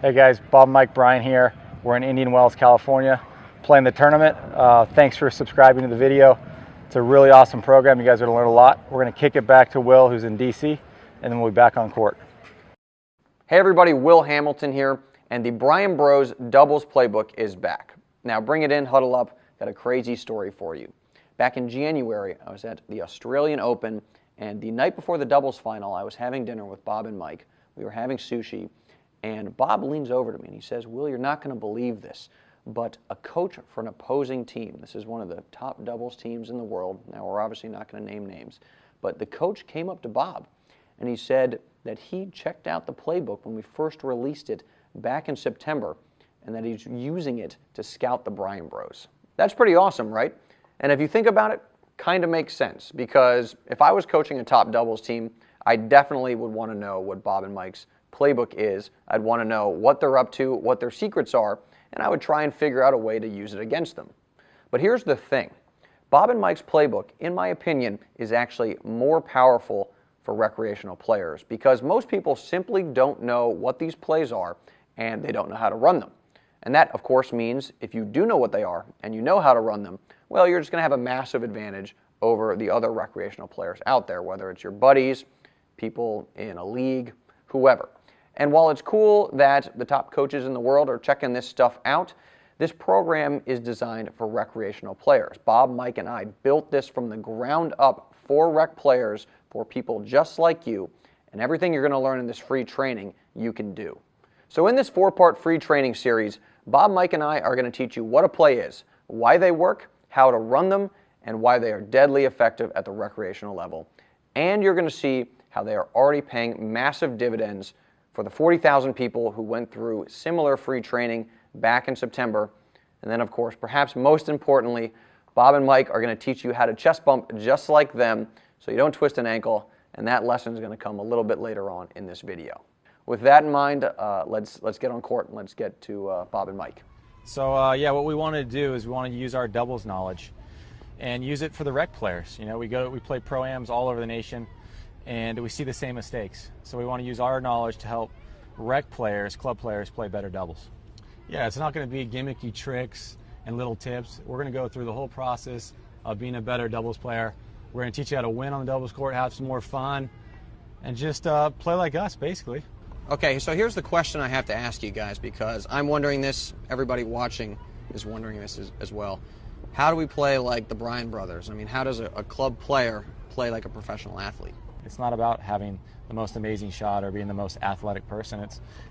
Hey guys, Bob and Mike Bryan here. We're in Indian Wells, California, playing the tournament. Thanks for subscribing to the video. It's a really awesome program. You guys are going to learn a lot. We're going to kick it back to Will, who's in DC, and then we'll be back on court. Hey everybody, Will Hamilton here, and the Bryan Bros doubles playbook is back. Now bring it in, huddle up, got a crazy story for you. Back in January, I was at the Australian Open, and the night before the doubles final, I was having dinner with Bob and Mike. We were having sushi. And Bob leans over to me and he says, Will, you're not going to believe this, but a coach for an opposing team, this is one of the top doubles teams in the world, now we're obviously not going to name names, but the coach came up to Bob and he said that he checked out the playbook when we first released it back in September and that he's using it to scout the Bryan Bros. That's pretty awesome, right? And if you think about it, kind of makes sense, because if I was coaching a top doubles team, I definitely would want to know what Bob and Mike's playbook is. I'd want to know what they're up to, what their secrets are, and I would try and figure out a way to use it against them. But here's the thing. Bob and Mike's playbook, in my opinion, is actually more powerful for recreational players because most people simply don't know what these plays are and they don't know how to run them. And that, of course, means if you do know what they are and you know how to run them, well, you're just going to have a massive advantage over the other recreational players out there, whether it's your buddies, people in a league, whoever. And while it's cool that the top coaches in the world are checking this stuff out, this program is designed for recreational players. Bob, Mike, and I built this from the ground up for rec players, for people just like you, and everything you're going to learn in this free training, you can do. So in this 4-part free training series, Bob, Mike, and I are going to teach you what a play is, why they work, how to run them, and why they are deadly effective at the recreational level. And you're going to see how they are already paying massive dividends for the 40,000 people who went through similar free training back in September. And then, of course, perhaps most importantly, Bob and Mike are going to teach you how to chest bump just like them so you don't twist an ankle, and that lesson is going to come a little bit later on in this video. With that in mind, let's get on court and let's get to Bob and Mike. So yeah, what we want to do is we want to use our doubles knowledge and use it for the rec players. You know, we play pro-ams all over the nation, and we see the same mistakes. So we want to use our knowledge to help rec players, club players, play better doubles. Yeah, it's not going to be gimmicky tricks and little tips. We're going to go through the whole process of being a better doubles player. We're going to teach you how to win on the doubles court, have some more fun, and just play like us, basically. Okay, so here's the question I have to ask you guys, because I'm wondering this, everybody watching is wondering this as well. How do we play like the Bryan brothers? I mean, how does a club player play like a professional athlete? It's not about having the most amazing shot or being the most athletic person.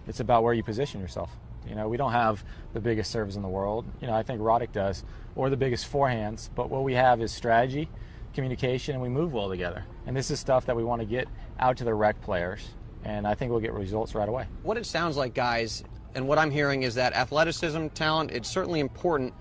It's about where you position yourself. You know, we don't have the biggest serves in the world. You know, I think Roddick does, or the biggest forehands. But what we have is strategy, communication, and we move well together. And this is stuff that we want to get out to the rec players, and I think we'll get results right away. What it sounds like, guys, and what I'm hearing is that athleticism, talent, it's certainly important,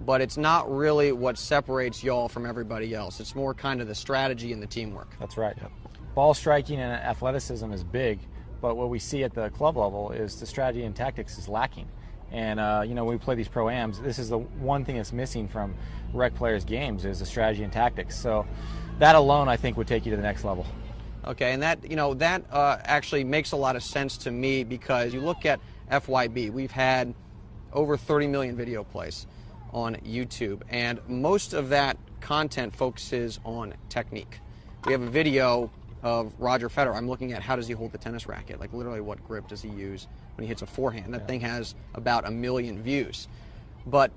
but it's not really what separates y'all from everybody else. It's more kind of the strategy and the teamwork. That's right. Yep. Ball striking and athleticism is big, but what we see at the club level is the strategy and tactics is lacking. And you know, when we play these pro-ams, this is the one thing that's missing from rec players' games is the strategy and tactics. So that alone, I think, would take you to the next level. Okay, and that, you know, that actually makes a lot of sense to me, because you look at FYB, we've had over 30 million video plays on YouTube, and most of that content focuses on technique. We have a video of Roger Federer. I'm looking at how does he hold the tennis racket, like literally what grip does he use when he hits a forehand. That thing has about 1 million views. But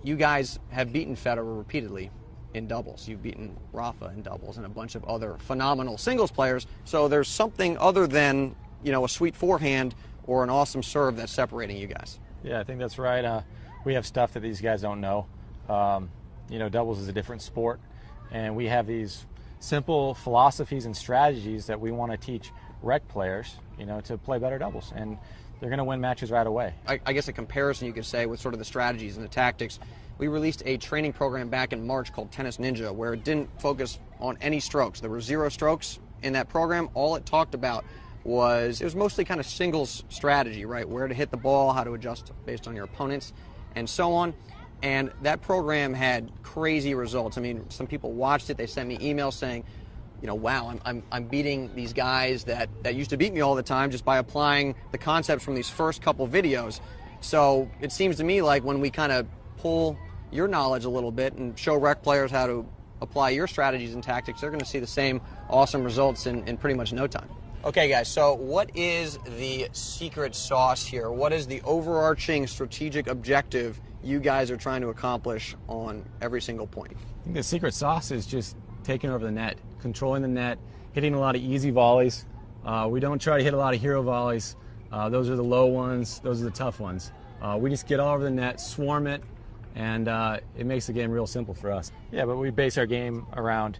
you guys have beaten Federer repeatedly in doubles. You've beaten Rafa in doubles and a bunch of other phenomenal singles players. So there's something other than, you know, a sweet forehand or an awesome serve that's separating you guys. Yeah, I think that's right. We have stuff that these guys don't know. You know, doubles is a different sport, and we have these simple philosophies and strategies that we want to teach rec players, you know, to play better doubles, and they're going to win matches right away. I guess a comparison you could say with sort of the strategies and the tactics, we released a training program back in March called Tennis Ninja, where it didn't focus on any strokes. There were 0 strokes in that program. All it talked about was, it was mostly kind of singles strategy, right? Where to hit the ball, how to adjust based on your opponents, and so on. And that program had crazy results. I mean, some people watched it. They sent me emails saying, wow, I'm beating these guys that used to beat me all the time just by applying the concepts from these first couple videos. So it seems to me like when we kind of pull your knowledge a little bit and show rec players how to apply your strategies and tactics, they're going to see the same awesome results in pretty much no time. Okay, guys, so what is the secret sauce here? What is the overarching strategic objective you guys are trying to accomplish on every single point? I think the secret sauce is just taking over the net, controlling the net, hitting a lot of easy volleys. We don't try to hit a lot of hero volleys. Those are the low ones. Those are the tough ones. We just get all over the net, swarm it, and it makes the game real simple for us. Yeah, but we base our game around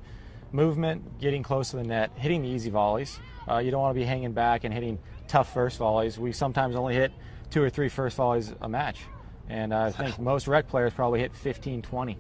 movement, getting close to the net, hitting the easy volleys. You don't want to be hanging back and hitting tough first volleys. We sometimes only hit 2 or 3 first volleys a match. And I think most rec players probably hit 15, 20.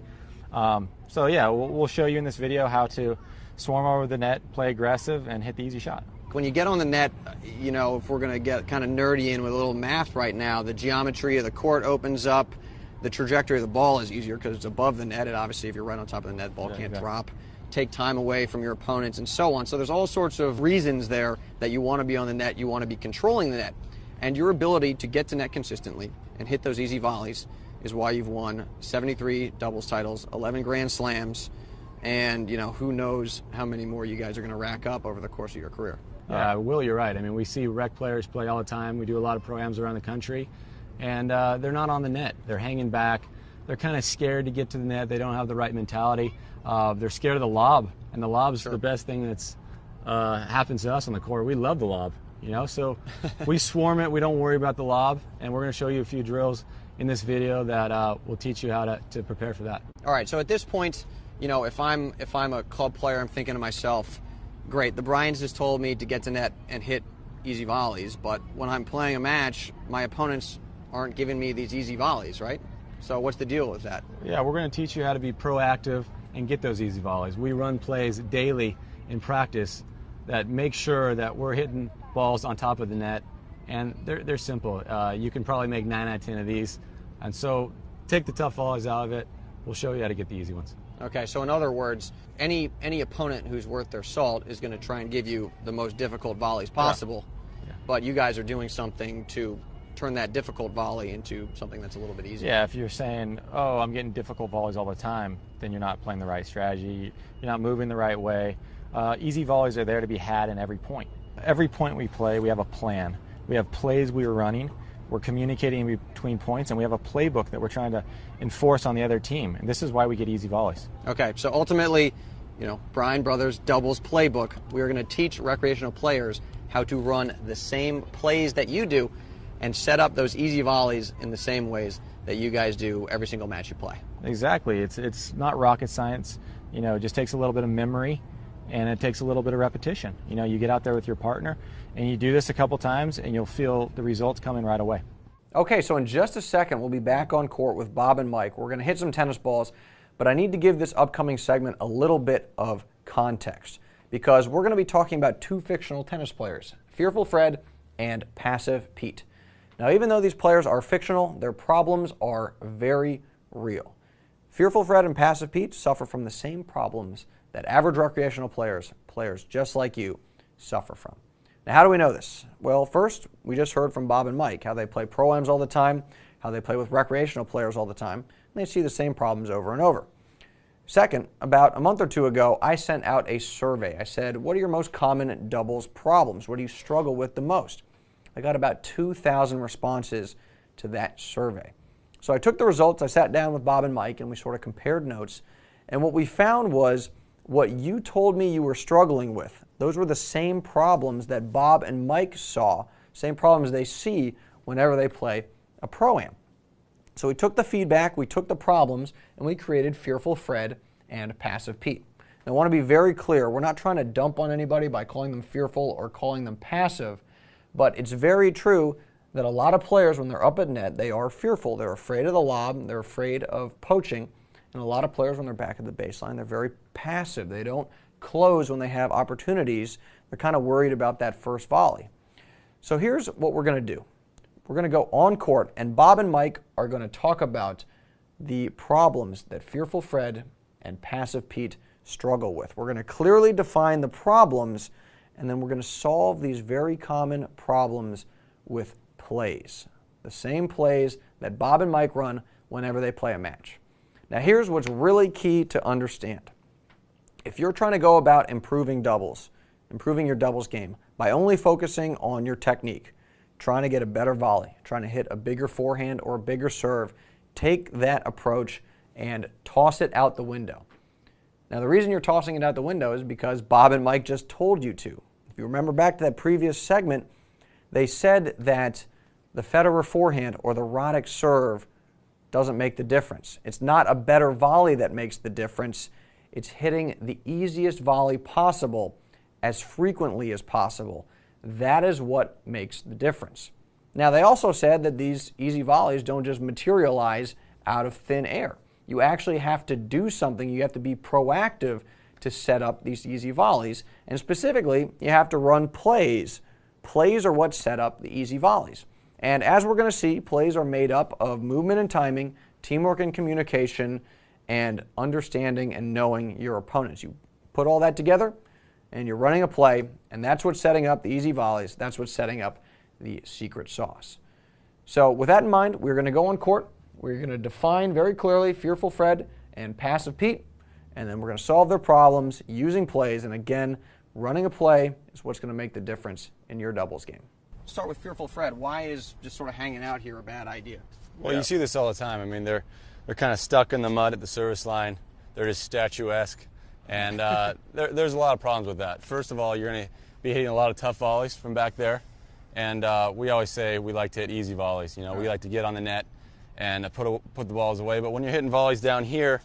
So yeah, we'll show you in this video how to swarm over the net, play aggressive, and hit the easy shot. When you get on the net, if we're going to get kind of nerdy in with a little math right now, the geometry of the court opens up. The trajectory of the ball is easier because it's above the net. And obviously, if you're right on top of the net, the ball can't drop. Take time away from your opponents and so on. So there's all sorts of reasons there that you want to be on the net, you want to be controlling the net. And your ability to get to net consistently and hit those easy volleys is why you've won 73 doubles titles, 11 Grand Slams, and who knows how many more you guys are going to rack up over the course of your career. Yeah, Will, you're right. I mean, we see rec players play all the time. We do a lot of pro-ams around the country, and they're not on the net. They're hanging back. They're kind of scared to get to the net. They don't have the right mentality. They're scared of the lob, and the lob's the best thing that's happens to us on the court. We love the lob, so we swarm it. We don't worry about the lob, and we're going to show you a few drills in this video that will teach you how to prepare for that. All right, so at this point, if I'm a club player, I'm thinking to myself, great, the Bryans just told me to get to net and hit easy volleys, but when I'm playing a match, my opponents aren't giving me these easy volleys, right? So what's the deal with that? Yeah, we're going to teach you how to be proactive and get those easy volleys. We run plays daily in practice that make sure that we're hitting balls on top of the net, and they're simple. You can probably make 9 out of 10 of these, and so take the tough volleys out of it. We'll show you how to get the easy ones. Okay, so in other words, any opponent who's worth their salt is going to try and give you the most difficult volleys possible, but you guys are doing something to turn that difficult volley into something that's a little bit easier. Yeah, if you're saying, oh, I'm getting difficult volleys all the time, then you're not playing the right strategy, you're not moving the right way. Easy volleys are there to be had in every point. Every point we play, we have a plan. We have plays we are running, we're communicating between points, and we have a playbook that we're trying to enforce on the other team, and this is why we get easy volleys. Okay, so ultimately, Bryan Brothers doubles playbook, we're going to teach recreational players how to run the same plays that you do and set up those easy volleys in the same ways that you guys do every single match you play. Exactly. It's not rocket science. It just takes a little bit of memory, and it takes a little bit of repetition. You get out there with your partner, and you do this a couple times, and you'll feel the results coming right away. Okay, so in just a second, we'll be back on court with Bob and Mike. We're going to hit some tennis balls, but I need to give this upcoming segment a little bit of context because we're going to be talking about 2 fictional tennis players, Fearful Fred and Passive Pete. Now, even though these players are fictional, their problems are very real. Fearful Fred and Passive Pete suffer from the same problems that average recreational players just like you, suffer from. Now, how do we know this? Well, first, we just heard from Bob and Mike how they play pro-ams all the time, how they play with recreational players all the time, and they see the same problems over and over. Second, about a month or 2 ago, I sent out a survey. I said, what are your most common doubles problems? What do you struggle with the most? I got about 2,000 responses to that survey. So I took the results, I sat down with Bob and Mike, and we sort of compared notes. And what we found was what you told me you were struggling with. Those were the same problems that Bob and Mike saw, same problems they see whenever they play a pro-am. So we took the feedback, we took the problems, and we created Fearful Fred and Passive Pete. Now I want to be very clear, we're not trying to dump on anybody by calling them fearful or calling them passive. But it's very true that a lot of players, when they're up at net, they are fearful. They're afraid of the lob, they're afraid of poaching. And a lot of players, when they're back at the baseline, they're very passive. They don't close when they have opportunities. They're kind of worried about that first volley. So here's what we're going to do. We're going to go on court, and Bob and Mike are going to talk about the problems that Fearful Fred and Passive Pete struggle with. We're going to clearly define the problems, and then we're going to solve these very common problems with plays. The same plays that Bob and Mike run whenever they play a match. Now here's what's really key to understand. If you're trying to go about improving doubles, improving your doubles game by only focusing on your technique, trying to get a better volley, trying to hit a bigger forehand or a bigger serve, take that approach and toss it out the window. Now the reason you're tossing it out the window is because Bob and Mike just told you to. If you remember back to that previous segment, they said that the Federer forehand or the Roddick serve doesn't make the difference. It's not a better volley that makes the difference. It's hitting the easiest volley possible as frequently as possible. That is what makes the difference. Now, they also said that these easy volleys don't just materialize out of thin air. You actually have to do something. You have to be proactive to set up these easy volleys. And specifically, you have to run plays. Plays are what set up the easy volleys. And as we're going to see, plays are made up of movement and timing, teamwork and communication, and understanding and knowing your opponents. You put all that together, and you're running a play, and that's what's setting up the easy volleys. That's what's setting up the secret sauce. So with that in mind, we're going to go on court. We're going to define very clearly Fearful Fred and Passive Pete, and then we're going to solve their problems using plays. And again, running a play is what's going to make the difference in your doubles game. Start with Fearful Fred. Why is just sort of hanging out here a bad idea? Well, you see this all the time. I mean, they're kind of stuck in the mud at the service line. They're just statuesque, and there's a lot of problems with that. First of all, you're going to be hitting a lot of tough volleys from back there, and we always say we like to hit easy volleys. You know, we like to get on the net and put the balls away. But when you're hitting volleys down here,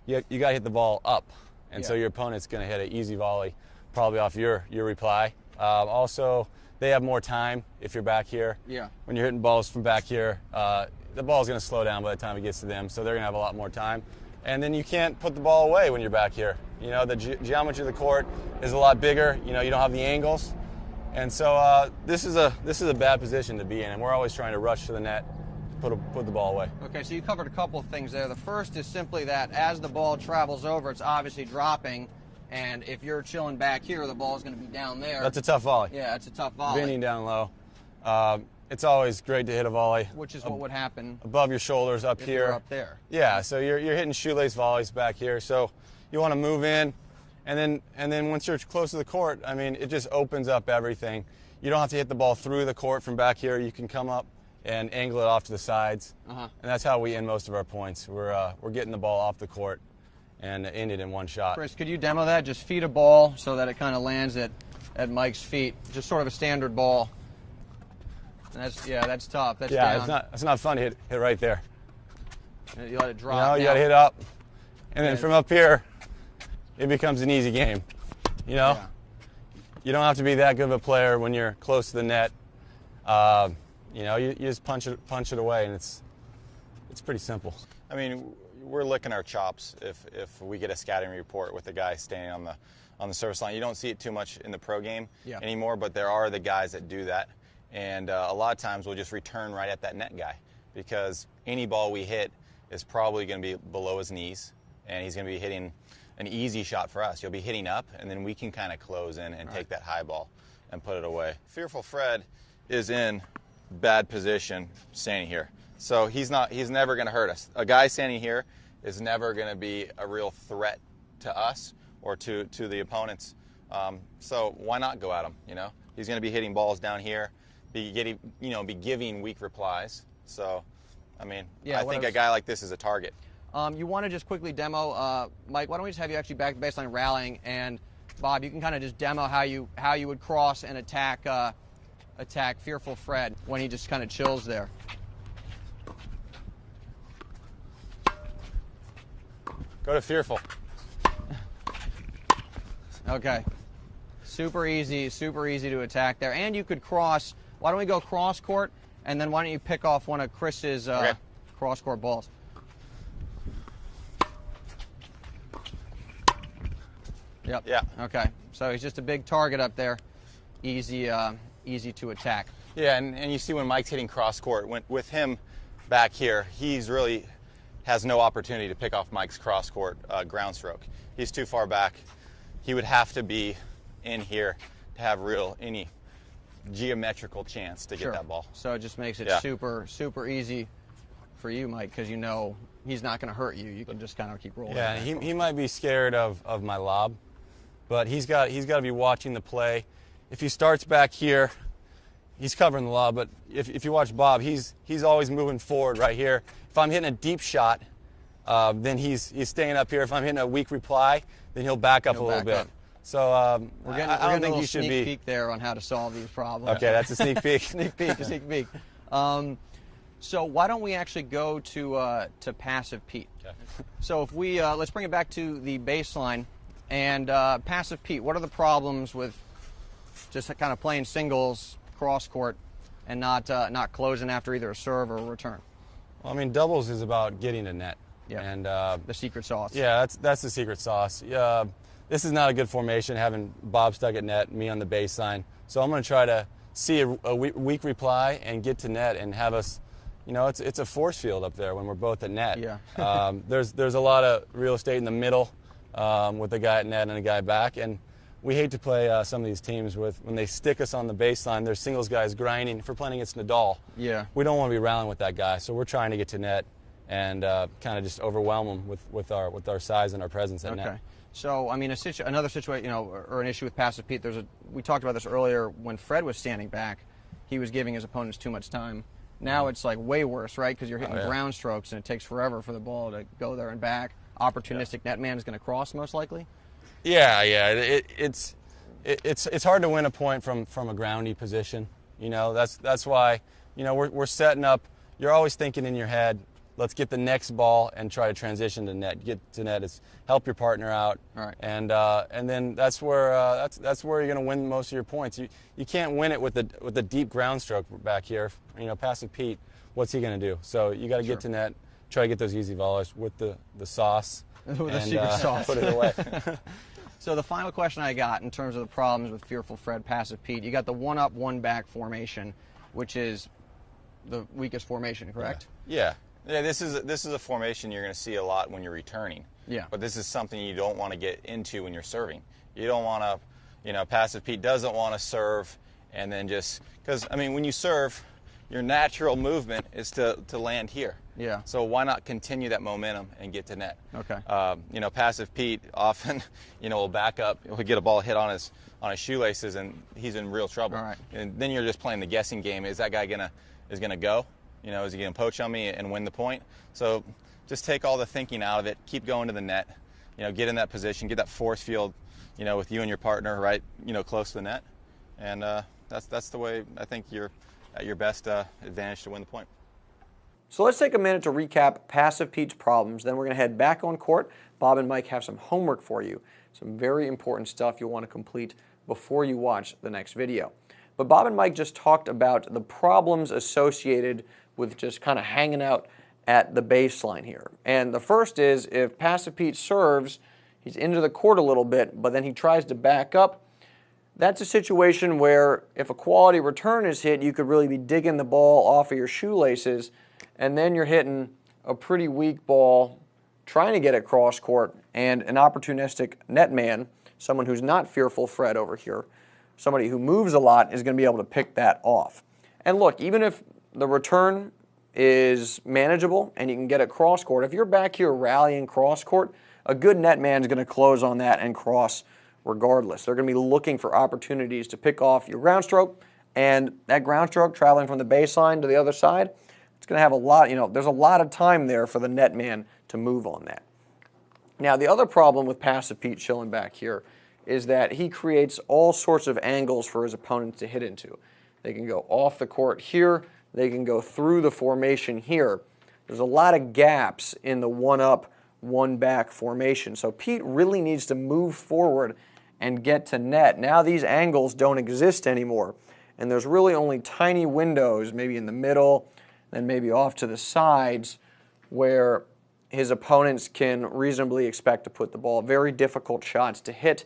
you got to hit the ball up, and so your opponent's going to hit an easy volley, probably off your reply. Also, they have more time if you're back here. Yeah. When you're hitting balls from back here, the ball's going to slow down by the time it gets to them, so they're going to have a lot more time. And then you can't put the ball away when you're back here. You know, the geometry of the court is a lot bigger. You know, you don't have the angles. And so this is a bad position to be in, and we're always trying to rush to the net, put the ball away. Okay, so you covered a couple of things there. The first is simply that as the ball travels over, it's obviously dropping. And if you're chilling back here, the ball's going to be down there. That's a tough volley. Yeah, it's a tough volley. Bending down low. It's always great to hit a volley. Which is what would happen above your shoulders up here. You're up there. Yeah, so you're hitting shoelace volleys back here. So you want to move in, and then once you're close to the court, I mean, it just opens up everything. You don't have to hit the ball through the court from back here. You can come up and angle it off to the sides, and that's how we end most of our points. We're getting the ball off the court and end it in one shot. Chris, could you demo that? Just feed a ball so that it kind of lands at Mike's feet. Just sort of a standard ball. And that's tough. That's down. It's not fun to hit right there. You let it drop. You got to hit up, and then from up here, it becomes an easy game. You know, you don't have to be that good of a player when you're close to the net. You know, you just punch it away, and it's pretty simple. I mean, we're licking our chops if we get a scouting report with a guy standing on the service line. You don't see it too much in the pro game anymore, but there are the guys that do that. And a lot of times we'll just return right at that net guy because any ball we hit is probably going to be below his knees, and he's going to be hitting an easy shot for us. He'll be hitting up, and then we can kind of close in and take that high ball and put it away. Fearful Fred is in bad position standing here. So he's never going to hurt us. A guy standing here is never going to be a real threat to us or to the opponents. So why not go at him? You know, he's going to be hitting balls down here, be giving weak replies. So, I mean, I think a guy like this is a target. You want to just quickly demo, Mike? Why don't we just have you actually back to baseline rallying, and Bob, you can kind of just demo how you would cross and attack Fearful Fred when he just kind of chills there. Go to Fearful. Okay. Super easy to attack there. And you could cross. Why don't we go cross court, and then why don't you pick off one of Chris's cross court balls? Yep. Yeah. Okay. So he's just a big target up there. Easy to attack. Yeah, and you see when Mike's hitting cross court, with him back here, he's really has no opportunity to pick off Mike's cross-court ground stroke. He's too far back. He would have to be in here to have any geometrical chance to get that ball. So it just makes it super, super easy for you, Mike, because you know he's not going to hurt you. You can just kind of keep rolling. Yeah, he might be scared of my lob, but he's got to be watching the play. If he starts back here, he's covering the lob, but if you watch Bob, he's always moving forward right here. If I'm hitting a deep shot, then he's staying up here. If I'm hitting a weak reply, then he'll back up a little bit. So I don't think you should sneak peek there on how to solve these problems. Okay, that's a sneak peek. Sneak peek. So why don't we actually go to Passive Pete? Okay. So if we let's bring it back to the baseline and Passive Pete. What are the problems with just kind of playing singles cross court and not closing after either a serve or a return? Well, I mean, doubles is about getting to net. Yeah. And the secret sauce. Yeah, that's the secret sauce. This is not a good formation, having Bob stuck at net, me on the baseline. So I'm going to try to see a weak reply and get to net and have us, you know, it's a force field up there when we're both at net. Yeah. There's a lot of real estate in the middle with a guy at net and a guy back, and we hate to play some of these teams when they stick us on the baseline. There's singles guys grinding. If we're playing against Nadal, we don't want to be rallying with that guy. So we're trying to get to net and kind of just overwhelm them with our size and our presence at net. So, I mean, another situation, you know, or an issue with Passive Pete, we talked about this earlier when Fred was standing back, he was giving his opponents too much time. Now it's like way worse, right? Because you're hitting ground strokes and it takes forever for the ball to go there and back. Opportunistic net man is going to cross most likely. Yeah. It's hard to win a point from a groundy position. You know, that's why, you know, we're setting up. You're always thinking in your head, let's get the next ball and try to transition to net. Get to net. It's help your partner out. All right. And then that's where you're going to win most of your points. You can't win it with the deep ground stroke back here. You know, Passive Pete, what's he going to do? So you got to get to net. Try to get those easy volleys with the sauce. With the secret sauce. Put it away. So the final question I got in terms of the problems with Fearful Fred, Passive Pete, you got the one up, one back formation, which is the weakest formation, correct? Yeah. Yeah, this is a formation you're going to see a lot when you're returning. Yeah. But this is something you don't want to get into when you're serving. You don't want to, you know, Passive Pete doesn't want to serve and then just, because, I mean, when you serve, your natural movement is to land here. Yeah. So why not continue that momentum and get to net? Okay. You know, Passive Pete often, you know, will back up, he'll get a ball hit on his shoelaces and he's in real trouble. All right. And then you're just playing the guessing game. Is that guy gonna go? You know, is he going to poach on me and win the point? So just take all the thinking out of it. Keep going to the net. You know, get in that position. Get that force field, you know, with you and your partner right, you know, close to the net. And that's the way I think you're at your best advantage to win the point. So let's take a minute to recap Passive Pete's problems. Then we're going to head back on court. Bob and Mike have some homework for you. Some very important stuff you'll want to complete before you watch the next video. But Bob and Mike just talked about the problems associated with just kind of hanging out at the baseline here. And the first is if Passive Pete serves, he's into the court a little bit, but then he tries to back up. That's a situation where if a quality return is hit, you could really be digging the ball off of your shoelaces, and then you're hitting a pretty weak ball, trying to get it cross court, and an opportunistic net man, someone who's not Fearful Fred over here, somebody who moves a lot, is going to be able to pick that off. And look, even if the return is manageable and you can get it cross court, if you're back here rallying cross court, a good net man is going to close on that and cross regardless. They're going to be looking for opportunities to pick off your ground stroke, and that ground stroke traveling from the baseline to the other side, it's going to have a lot, you know, there's a lot of time there for the net man to move on that. Now, the other problem with Passive Pete chilling back here is that he creates all sorts of angles for his opponents to hit into. They can go off the court here, they can go through the formation here. There's a lot of gaps in the one-up, one-back formation. So Pete really needs to move forward and get to net. Now these angles don't exist anymore, and there's really only tiny windows, maybe in the middle, then maybe off to the sides, where his opponents can reasonably expect to put the ball. Very difficult shots to hit,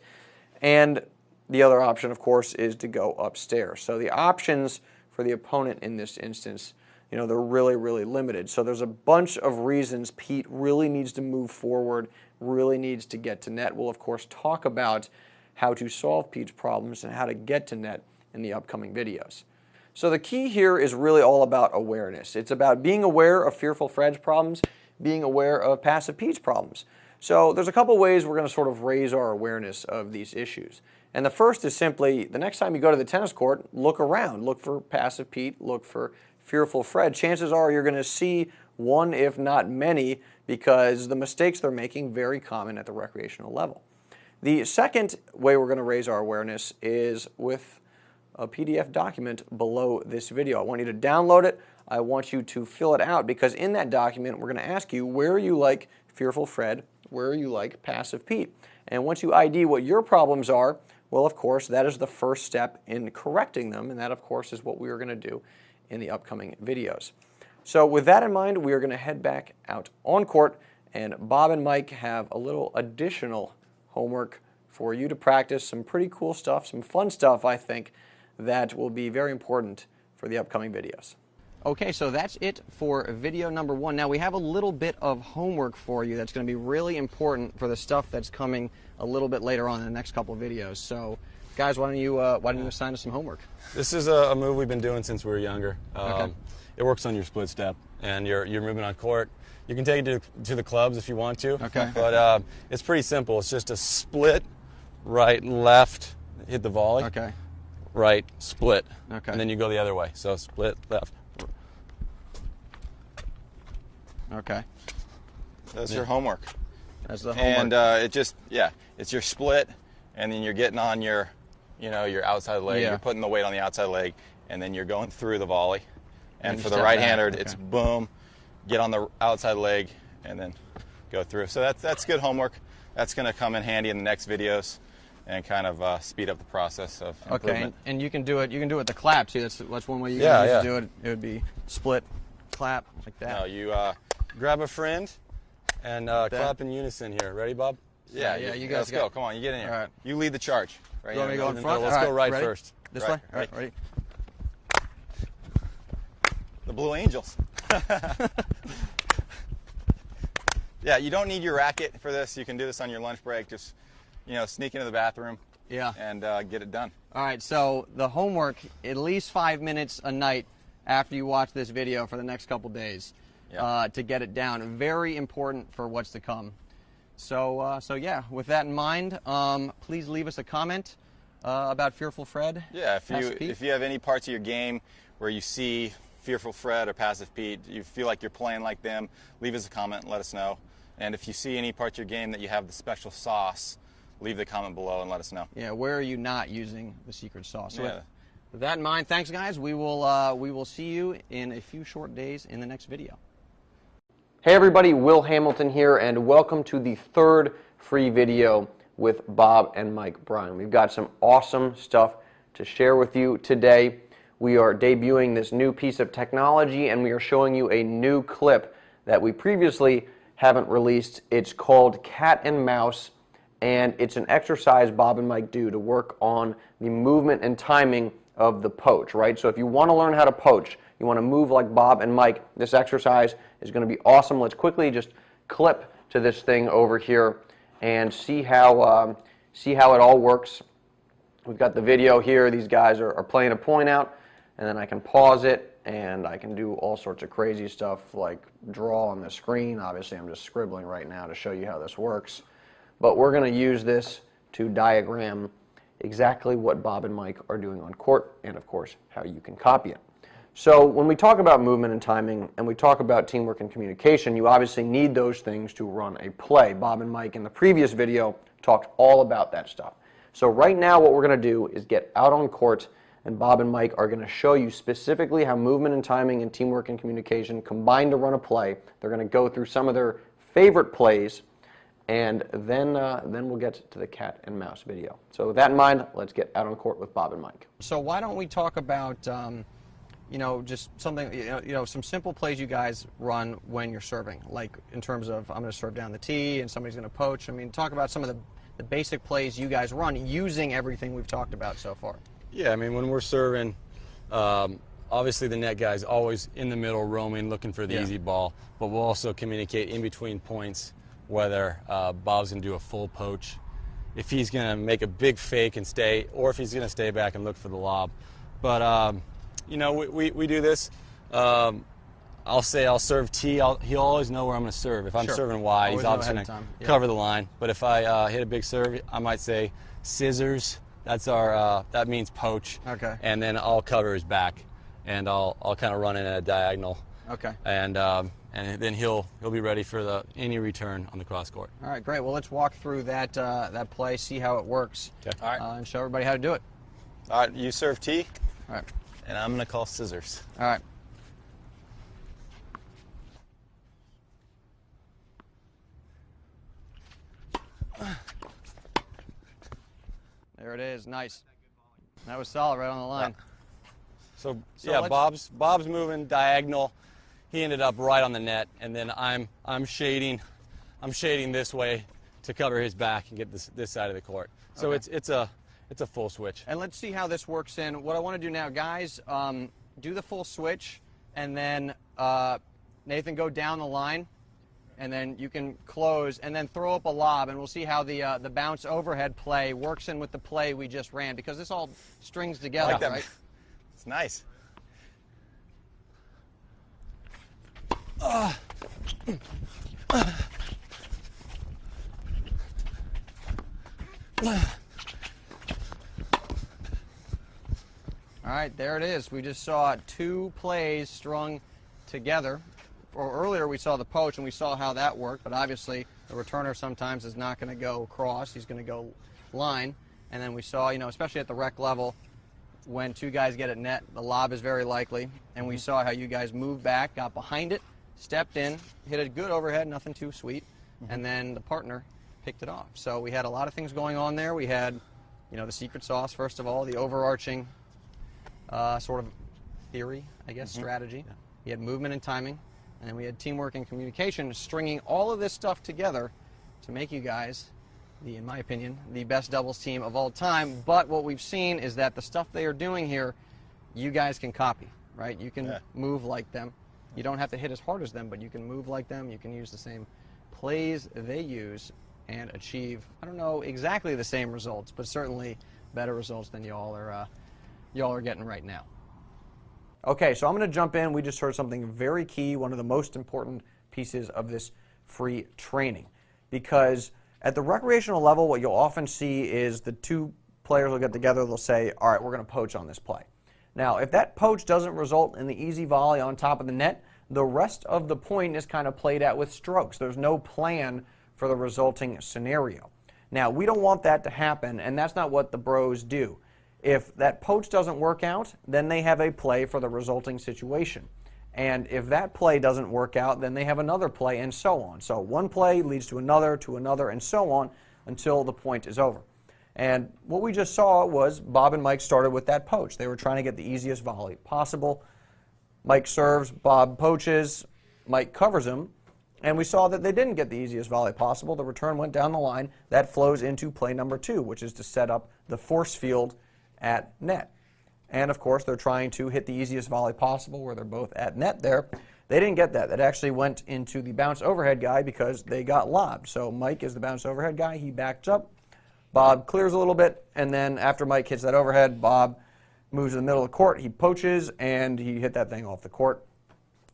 and the other option, of course, is to go upstairs. So the options for the opponent in this instance, they're really, really limited. So there's a bunch of reasons Pete really needs to move forward, really needs to get to net. We'll, of course, talk about how to solve Pete's problems and how to get to net in the upcoming videos. So the key here is really all about awareness. It's about being aware of Fearful Fred's problems, being aware of Passive Pete's problems. So there's a couple ways we're going to sort of raise our awareness of these issues. And the first is simply, the next time you go to the tennis court, look around. Look for Passive Pete, look for Fearful Fred. Chances are you're going to see one, if not many, because the mistakes they're making very common at the recreational level. The second way we're going to raise our awareness is with a PDF document below this video. I want you to download it. I want you to fill it out, because in that document we're going to ask you where you like Fearful Fred, where you like Passive Pete. And once you ID what your problems are, well, of course, that is the first step in correcting them, and that, of course, is what we are going to do in the upcoming videos. So with that in mind, we are going to head back out on court, and Bob and Mike have a little additional homework for you to practice, some pretty cool stuff, some fun stuff, I think, that will be very important for the upcoming videos. Okay, so that's it for video number 1. Now we have a little bit of homework for you that's going to be really important for the stuff that's coming a little bit later on in the next couple of videos. So, guys, why don't you assign us some homework? This is a move we've been doing since we were younger. Okay. It works on your split step and your movement on court. You can take it to the clubs if you want to. Okay. But it's pretty simple. It's just a split, right, left, hit the volley. Okay. Right, split. Okay. And then you go the other way. So split, left. Okay. That's your homework. That's the homework. And it's your split, and then you're getting on your outside leg. Yeah. You're putting the weight on the outside leg, and then you're going through the volley. And you for the step right-hander, back. it's Okay. boom, get on the outside leg, and then go through. So that's good homework. That's going to come in handy in the next videos, and kind of speed up the process of improvement. Okay, and you can do it. You can do it with the clap too. That's one way you Yeah, can yeah. do it. It would be split, clap like that. No, you Grab a friend and clap in unison here. Ready, Bob? yeah, you guys let's got- go. Come on, you get in here. All right. You lead the charge. Right You want me to go in No, front? let's All go right ready? first. This Right, way. All right, right. ready? The Blue Angels. Yeah, you don't need your racket for this. You can do this on your lunch break. Just, sneak into the bathroom Yeah. and get it done. All right. So the homework: at least 5 minutes a night after you watch this video for the next couple days to get it down. Very important for what's to come. So yeah. With that in mind, please leave us a comment about Fearful Fred. Yeah, Passive Pete. if you have any parts of your game where you see Fearful Fred or Passive Pete, you feel like you're playing like them, leave us a comment and let us know. And if you see any parts of your game that you have the special sauce, leave the comment below and let us know. Yeah, where are you not using the secret sauce? So Yeah. with that in mind, thanks guys. We will see you in a few short days in the next video. Hey everybody, Will Hamilton here, and welcome to the third free video with Bob and Mike Bryan. We've got some awesome stuff to share with you today. We are debuting this new piece of technology, and we are showing you a new clip that we previously haven't released. It's called Cat and Mouse, and it's an exercise Bob and Mike do to work on the movement and timing of the poach, right? So if you want to learn how to poach, you want to move like Bob and Mike, this exercise is going to be awesome. Let's quickly just clip to this thing over here and see how it all works. We've got the video here. These guys are playing a point out, and then I can pause it, and I can do all sorts of crazy stuff like draw on the screen. Obviously, I'm just scribbling right now to show you how this works. But we're going to use this to diagram exactly what Bob and Mike are doing on court, and of course, how you can copy it. So when we talk about movement and timing, and we talk about teamwork and communication, you obviously need those things to run a play. Bob and Mike in the previous video talked all about that stuff. So right now what we're going to do is get out on court, and Bob and Mike are going to show you specifically how movement and timing and teamwork and communication combine to run a play. They're going to go through some of their favorite plays, and then we'll get to the cat and mouse video. So with that in mind, let's get out on court with Bob and Mike. So why don't we talk about just something, some simple plays you guys run when you're serving, like in terms of I'm going to serve down the tee and somebody's going to poach. I mean, talk about some of the basic plays you guys run using everything we've talked about so far. Yeah, I mean, when we're serving, obviously the net guy's always in the middle roaming, looking for the easy ball, but we'll also communicate in between points whether Bob's going to do a full poach, if he's going to make a big fake and stay, or if he's going to stay back and look for the lob. But, you know, we do this. I'll say I'll serve T. He'll always know where I'm going to serve. If I'm serving Y, he's obviously going to cover the line. But if I hit a big serve, I might say scissors. That's our that means poach. Okay. And then I'll cover his back, and I'll kind of run in at a diagonal. Okay. And then he'll be ready for any return on the cross court. All right, great. Well, let's walk through that that play, see how it works, All right. and show everybody how to do it. All right, you serve T, All right. and I'm going to call scissors. All right. There it is. Nice. That was solid right on the line. So So yeah, Bob's moving diagonal. He ended up right on the net, and then I'm shading this way to cover his back and get this side of the court. So Okay. it's a full switch. And let's see how this works in. What I want to do now, guys, do the full switch, and then Nathan, go down the line, and then you can close, and then throw up a lob, and we'll see how the bounce overhead play works in with the play we just ran, because this all strings together, I like that. right? It's nice. All right, there it is. We just saw two plays strung together. Or earlier we saw the poach and we saw how that worked, but obviously the returner sometimes is not going to go cross. He's going to go line. And then we saw, you know, especially at the rec level, when two guys get at net, the lob is very likely. And we saw how you guys moved back, got behind it, stepped in, hit a good overhead, nothing too sweet, and then the partner picked it off. So we had a lot of things going on there. We had, you know, the secret sauce, first of all, the overarching sort of theory, I guess, strategy. We had movement and timing, and then we had teamwork and communication, stringing all of this stuff together to make you guys, in my opinion, the best doubles team of all time. But what we've seen is that the stuff they are doing here, you guys can copy, right? You can move like them. You don't have to hit as hard as them, but you can move like them. You can use the same plays they use and achieve, I don't know exactly the same results, but certainly better results than y'all are getting right now. Okay, so I'm going to jump in. We just heard something very key, one of the most important pieces of this free training. Because at the recreational level, what you'll often see is the two players will get together, they'll say, all right, we're going to poach on this play. Now, if that poach doesn't result in the easy volley on top of the net, the rest of the point is kind of played out with strokes. There's no plan for the resulting scenario. Now, we don't want that to happen, and that's not what the bros do. If that poach doesn't work out, then they have a play for the resulting situation. And if that play doesn't work out, then they have another play, and so on. So one play leads to another, and so on, until the point is over. And what we just saw was Bob and Mike started with that poach. They were trying to get the easiest volley possible. Mike serves, Bob poaches, Mike covers him, and we saw that they didn't get the easiest volley possible. The return went down the line. That flows into play number 2, which is to set up the force field at net. And of course, they're trying to hit the easiest volley possible where they're both at net there. They didn't get that. That actually went into the bounce overhead guy because they got lobbed. So Mike is the bounce overhead guy. He backs up. Bob clears a little bit, and then after Mike hits that overhead, Bob moves to the middle of the court. He poaches, and he hit that thing off the court.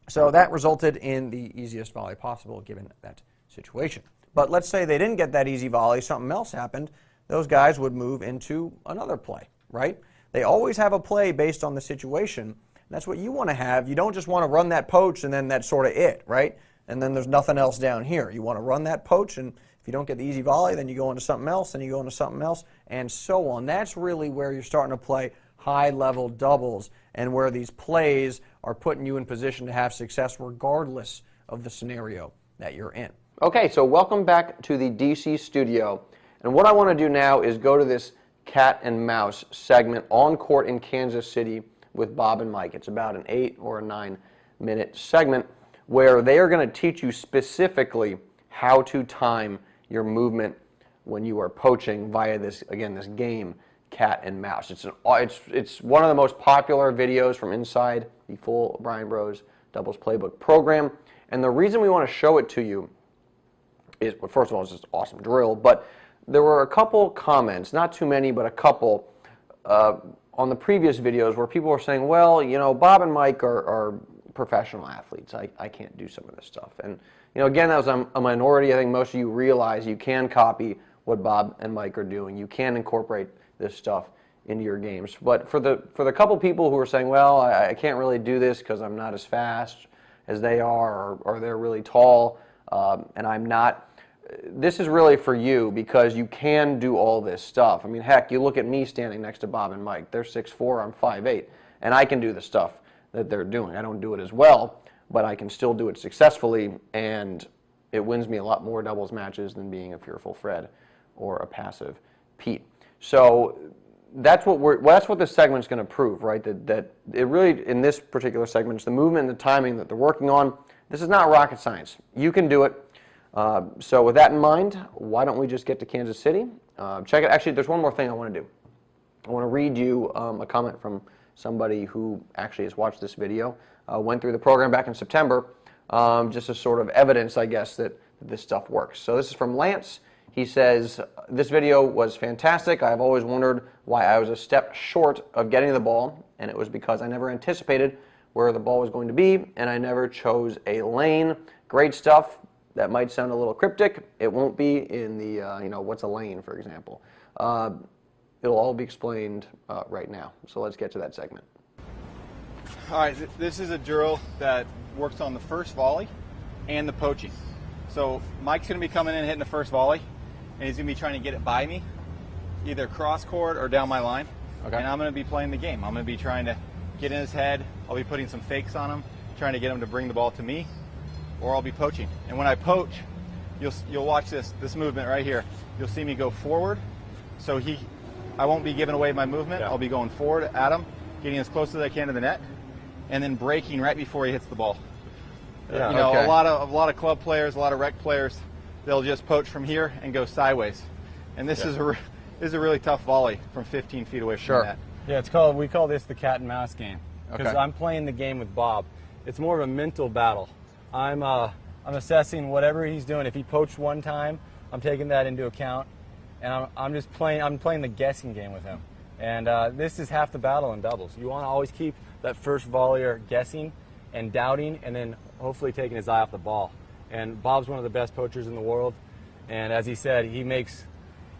So that resulted in the easiest volley possible given that situation. But let's say they didn't get that easy volley, something else happened. Those guys would move into another play, right? They always have a play based on the situation. That's what you want to have. You don't just want to run that poach and then that's sort of it, right? And then there's nothing else down here. You want to run that poach, and if you don't get the easy volley, then you go into something else, then you go into something else, and so on. That's really where you're starting to play high-level doubles and where these plays are putting you in position to have success regardless of the scenario that you're in. Okay, so welcome back to the DC studio. And what I want to do now is go to this cat and mouse segment on court in Kansas City with Bob and Mike. It's about an 8 or a 9-minute segment where they are going to teach you specifically how to time your movement when you are poaching via this, again, this game, cat and mouse. It's one of the most popular videos from inside the full Bryan Bros Doubles Playbook program. And the reason we want to show it to you is, well, first of all, it's just an awesome drill, but there were a couple comments, not too many, but a couple, on the previous videos where people were saying, well, you know, Bob and Mike are professional athletes. I can't do some of this stuff. And, you know, again, that was a minority. I think most of you realize you can copy what Bob and Mike are doing. You can incorporate this stuff into your games. But for the couple people who are saying, well, I can't really do this because I'm not as fast as they are, or they're really tall, and I'm not, this is really for you because you can do all this stuff. I mean, heck, you look at me standing next to Bob and Mike. They're 6'4", I'm 5'8", and I can do the stuff that they're doing. I don't do it as well, but I can still do it successfully, and it wins me a lot more doubles matches than being a fearful Fred or a passive Pete. So that's what this segment's going to prove, right? That it really, in this particular segment, it's the movement and the timing that they're working on. This is not rocket science. You can do it. So with that in mind, why don't we just get to Kansas City? Check it. Actually, there's one more thing I want to do. I want to read you a comment from somebody who actually has watched this video, went through the program back in September, just as sort of evidence, I guess, that this stuff works. So this is from Lance. He says, this video was fantastic. I've always wondered why I was a step short of getting the ball, and it was because I never anticipated where the ball was going to be, and I never chose a lane. Great stuff. That might sound a little cryptic. It won't be in the, you know, what's a lane, for example. It'll all be explained right now. So let's get to that segment. All right, this is a drill that works on the first volley and the poaching. So Mike's going to be coming in and hitting the first volley, and he's going to be trying to get it by me, either cross court or down my line. Okay. And I'm going to be playing the game. I'm going to be trying to get in his head. I'll be putting some fakes on him, trying to get him to bring the ball to me, or I'll be poaching. And when I poach, you'll watch this movement right here. You'll see me go forward. So I won't be giving away my movement. Yeah. I'll be going forward at him, getting as close as I can to the net, and then breaking right before he hits the ball. Yeah, you know, okay. a lot of club players, a lot of rec players, they'll just poach from here and go sideways. And this is a really tough volley from 15 feet away from the net. Yeah, we call this the cat and mouse game, because I'm playing the game with Bob. It's more of a mental battle. I'm assessing whatever he's doing. If he poached one time, I'm taking that into account, and I'm playing the guessing game with him. And this is half the battle in doubles. You want to always keep that first volleyer guessing and doubting, and then hopefully taking his eye off the ball. And Bob's one of the best poachers in the world, and as he said, he makes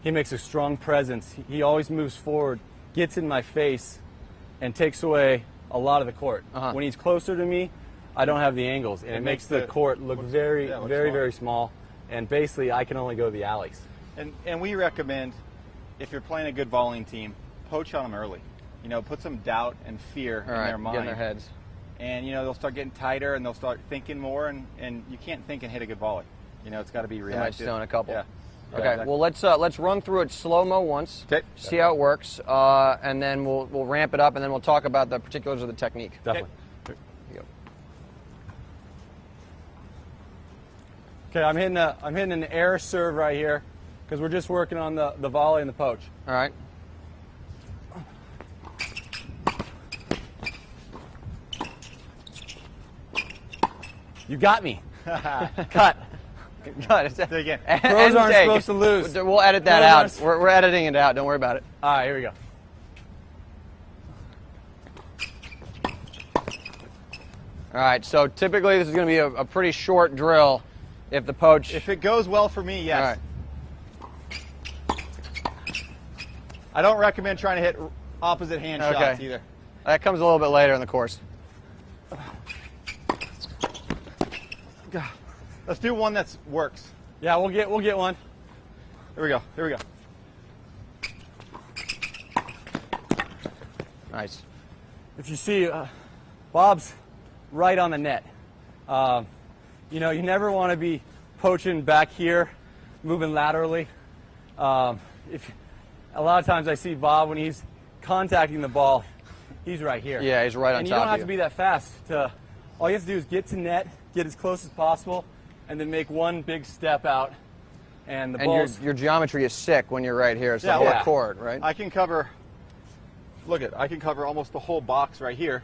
a strong presence. He always moves forward, gets in my face, and takes away a lot of the court. When he's closer to me, I don't have the angles, and it makes the court look very small, and basically I can only go the alleys. And we recommend, if you're playing a good volleying team, poach on them early. You know, put some doubt and fear in their mind. Get in their heads. And, you know, they'll start getting tighter, and they'll start thinking more, and you can't think and hit a good volley. You know, it's got to be reactive. They might stone a couple. Yeah. Okay, exactly. well, let's run through it slow-mo once, see how it works, and then we'll ramp it up, and then we'll talk about the particulars of the technique. Definitely. Okay, I'm hitting an air serve right here, because we're just working on the volley and the poach. All right. You got me. Cut. Cut. Say again. Pros aren't supposed to lose. We'll edit that out. We're editing it out. Don't worry about it. All right, here we go. All right, so typically this is going to be a pretty short drill if the poach... If it goes well for me, yes. All right. I don't recommend trying to hit opposite hand shots either. That comes a little bit later in the course. Let's do one that works. Yeah, we'll get one. Here we go. Here we go. Nice. If you see, Bob's right on the net. You know, you never want to be poaching back here, moving laterally. A lot of times I see Bob when he's contacting the ball, he's right here. Yeah, he's right on top of you. And you don't have to be that fast. All you have to do is get to net, get as close as possible, and then make one big step out. And your geometry is sick when you're right here. It's the whole court, right? I can cover look at, I can cover almost the whole box right here,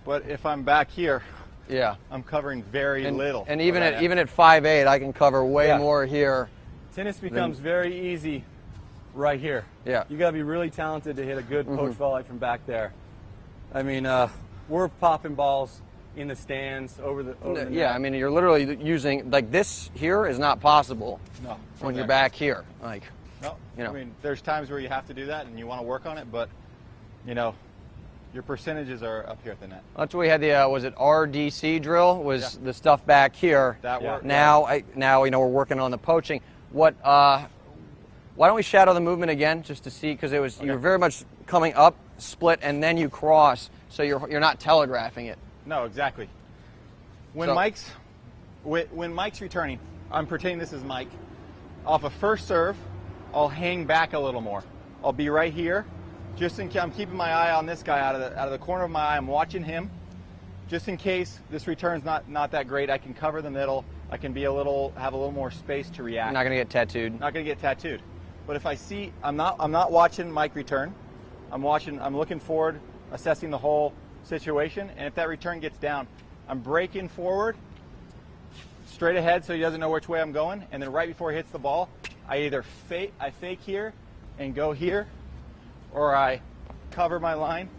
but if I'm back here, Yeah. I'm covering very little. And even at 5'8", I can cover way more here. Tennis becomes very easy right here. Yeah. You got to be really talented to hit a good poach volley from back there. I mean, we're popping balls in the stands over the Yeah, net. I mean, you're literally using, like, this here is not possible No, when you're back here. Like, No, you know. I mean, there's times where you have to do that and you want to work on it, but, you know, your percentages are up here at the net. that's what we had the, was it RDC drill, was the stuff back here. That worked. Now, now, you know, we're working on the poaching. What, why don't we shadow the movement again, just to see, because it was, you were very much coming up, split, and then you cross, so you're not telegraphing it. No, exactly. When Mike's returning, I'm pretending this is Mike. Off a first serve, I'll hang back a little more. I'll be right here, just in case. I'm keeping my eye on this guy out of the corner of my eye. I'm watching him, just in case this return's not that great. I can cover the middle. I can have a little more space to react. You're not going to get tattooed. Not going to get tattooed. But if I see, I'm not watching Mike return. I'm looking forward, assessing the whole situation, and if that return gets down, I'm breaking forward, straight ahead so he doesn't know which way I'm going, and then right before he hits the ball, I either fake here and go here, or I cover my line,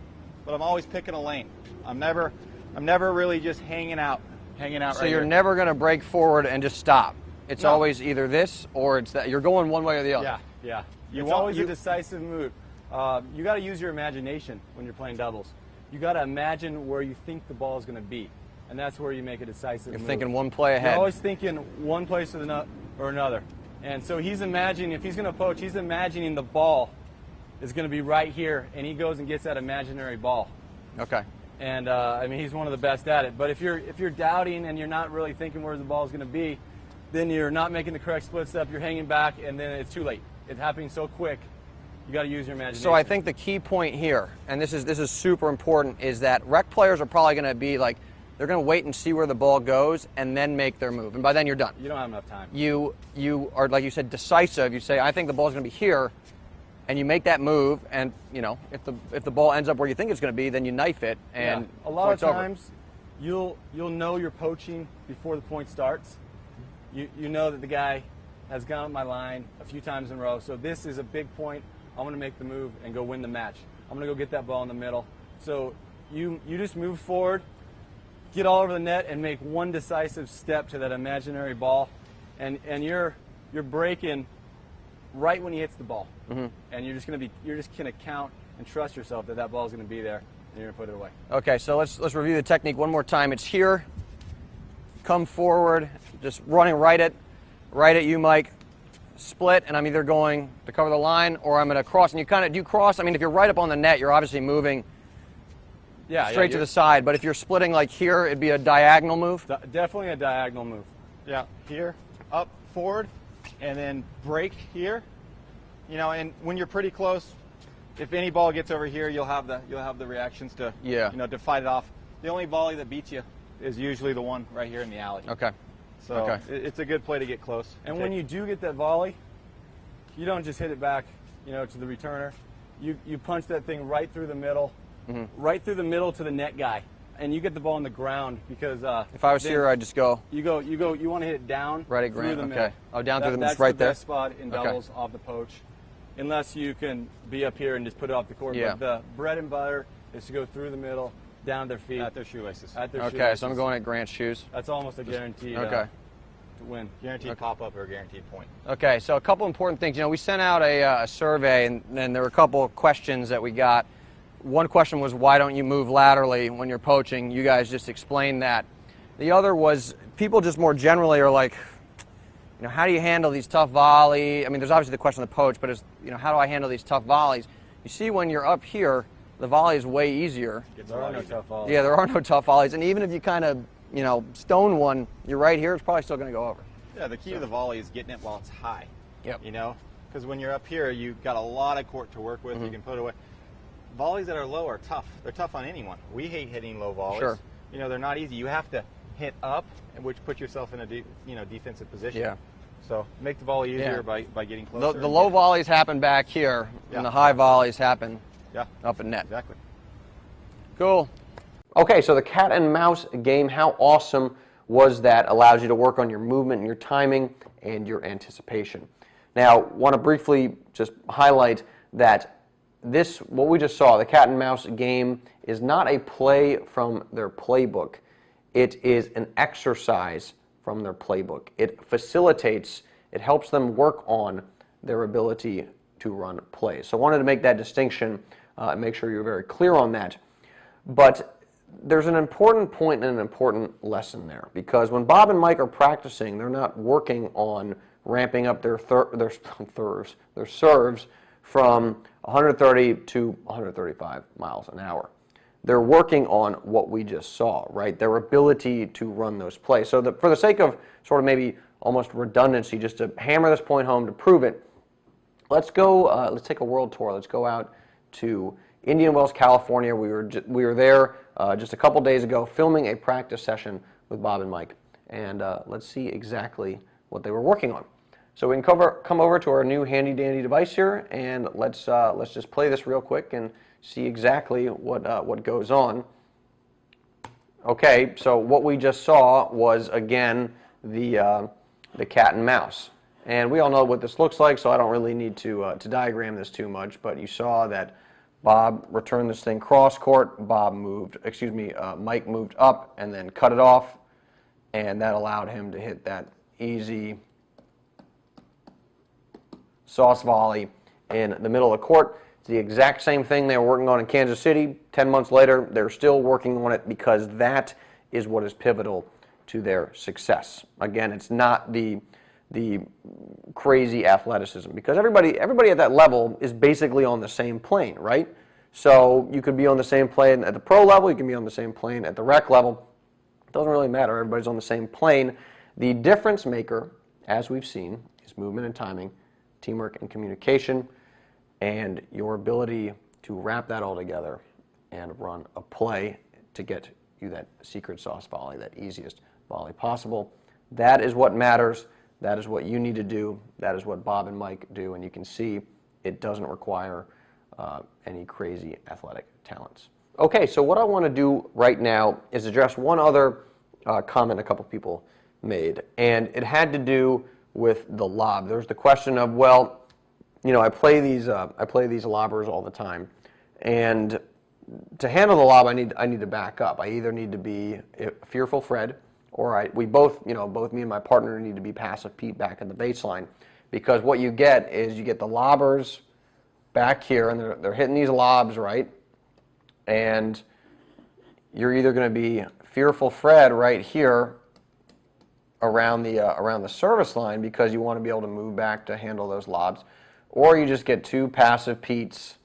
but I'm always picking a lane. I'm never really just hanging out So right you're here. never going to break forward and just stop. It's No. always either this or it's that. You're going one way or the other. Yeah. You It's want- always you- a decisive move. You got to use your imagination when you're playing doubles. You got to imagine where you think the ball is going to be, and that's where you make a decisive You're move. thinking one play You're ahead. always thinking one place or another. And so he's imagining, if he's going to poach, he's imagining the ball is going to be right here, and he goes and gets that imaginary ball. Okay. And I mean, he's one of the best at it. But if you're doubting and you're not really thinking where the ball is going to be, then you're not making the correct split step. You're hanging back, and then it's too late. It's happening so quick. You got to use your imagination. So I think the key point here, and this is super important, is that rec players are probably going to be like, they're going to wait and see where the ball goes and then make their move. And by then you're done. you don't have enough time. You are, like you said, decisive. You say, I think the ball's going to be here, and you make that move. And you know, if the ball ends up where you think it's going to be, then you knife it, and a lot of point's over. times you'll know you're poaching before the point starts. You know that the guy has gone up my line a few times in a row, so this is a big point. I'm going to make the move and go win the match. I'm going to go get that ball in the middle. So you just move forward, get all over the net, and make one decisive step to that imaginary ball, and you're breaking right when he hits the ball, and you're just going to count and trust yourself that ball is going to be there, and you're going to put it away. Okay, so let's review the technique one more time. It's here. Come forward, just running right at you, Mike. Split, and I'm either going to cover the line or I'm going to cross. And you kind of do cross. I mean, if you're right up on the net, you're obviously moving straight to the side. But if you're splitting like here, it'd be a diagonal move. Definitely a diagonal move. Yeah, here, up, forward, and then break here. You know, and when you're pretty close, if any ball gets over here, you'll have the reactions to to fight it off. The only volley that beats you is usually the one right here in the alley. Okay. So it's a good play to get close. And when you do get that volley, you don't just hit it back, to the returner. You punch that thing right through the middle, right through the middle to the net guy, and you get the ball on the ground because If I was here, I'd just go. You want to hit it down Right at through Grant. the Okay. middle. Oh, down through the middle. That's Right the there. best spot in doubles off the poach, unless you can be up here and just put it off the court. Yeah. But the bread and butter is to go through the middle, down their feet, at their shoelaces. Okay, so I'm going at Grant's shoes. That's almost a guaranteed Okay. to win. Guaranteed pop-up or guaranteed point. Okay, so a couple important things. We sent out a survey, and there were a couple of questions that we got. One question was, why don't you move laterally when you're poaching? You guys just explained that. The other was, people just more generally are like, how do you handle these tough volleys? I mean, there's obviously the question of the poach, but it's, how do I handle these tough volleys? You see, when you're up here, the volley is way easier. There are no tough volleys. Yeah, there are no tough volleys, and even if you kind of, stone one, you're right here, it's probably still going to go over. Yeah, the key to the volley is getting it while it's high. Yep. Because when you're up here, you've got a lot of court to work with. You can put it away. Volleys that are low are tough. They're tough on anyone. We hate hitting low volleys. Sure. They're not easy. You have to hit up, which puts yourself in a defensive position. Yeah. So make the volley easier by getting The closer. low volleys happen back here, and the high volleys happen Yeah. up at net. Exactly. Cool. Okay, so the cat and mouse game, how awesome was that? Allows you to work on your movement and your timing and your anticipation. Now, want to briefly just highlight that what we just saw, the cat and mouse game, is not a play from their playbook. It is an exercise from their playbook. It facilitates, it helps them work on their ability to run plays. So I wanted to make that distinction and make sure you're very clear on that. But there's an important point and an important lesson there, because when Bob and Mike are practicing, they're not working on ramping up their serves from 130 to 135 miles an hour. They're working on what we just saw, right? Their ability to run those plays. So for the sake of sort of maybe almost redundancy, just to hammer this point home to prove it, let's take a world tour. Let's go out to Indian Wells, California. We were there just a couple days ago filming a practice session with Bob and Mike. And let's see exactly what they were working on. So we can come over to our new handy dandy device here, and let's just play this real quick and see exactly what goes on. Okay, so what we just saw was, again, the cat and mouse. And we all know what this looks like, so I don't really need to diagram this too much, but you saw that Bob returned this thing cross court, Mike moved up and then cut it off, and that allowed him to hit that easy sauce volley in the middle of the court. It's the exact same thing they were working on in Kansas City. 10 months later, they're still working on it because that is what is pivotal to their success. Again, it's not the crazy athleticism, because everybody at that level is basically on the same plane, right? So you could be on the same plane at the pro level, you can be on the same plane at the rec level. It doesn't really matter. Everybody's on the same plane. The difference maker, as we've seen, is movement and timing, teamwork and communication, and your ability to wrap that all together and run a play to get you that secret sauce volley, that easiest volley possible. That is what matters. That is what you need to do. That is what Bob and Mike do, and you can see it doesn't require any crazy athletic talents. Okay, so what I want to do right now is address one other comment a couple people made, and it had to do with the lob. There's the question of, well, you know, I play these lobbers all the time, and to handle the lob, I need to back up. I either need to be a fearful Fred, or we both me and my partner need to be passive Pete back at the baseline, because what you get is you get the lobbers back here, and they're hitting these lobs, right? And you're either going to be fearful Fred right here around the service line, because you want to be able to move back to handle those lobs, or you just get two passive Petes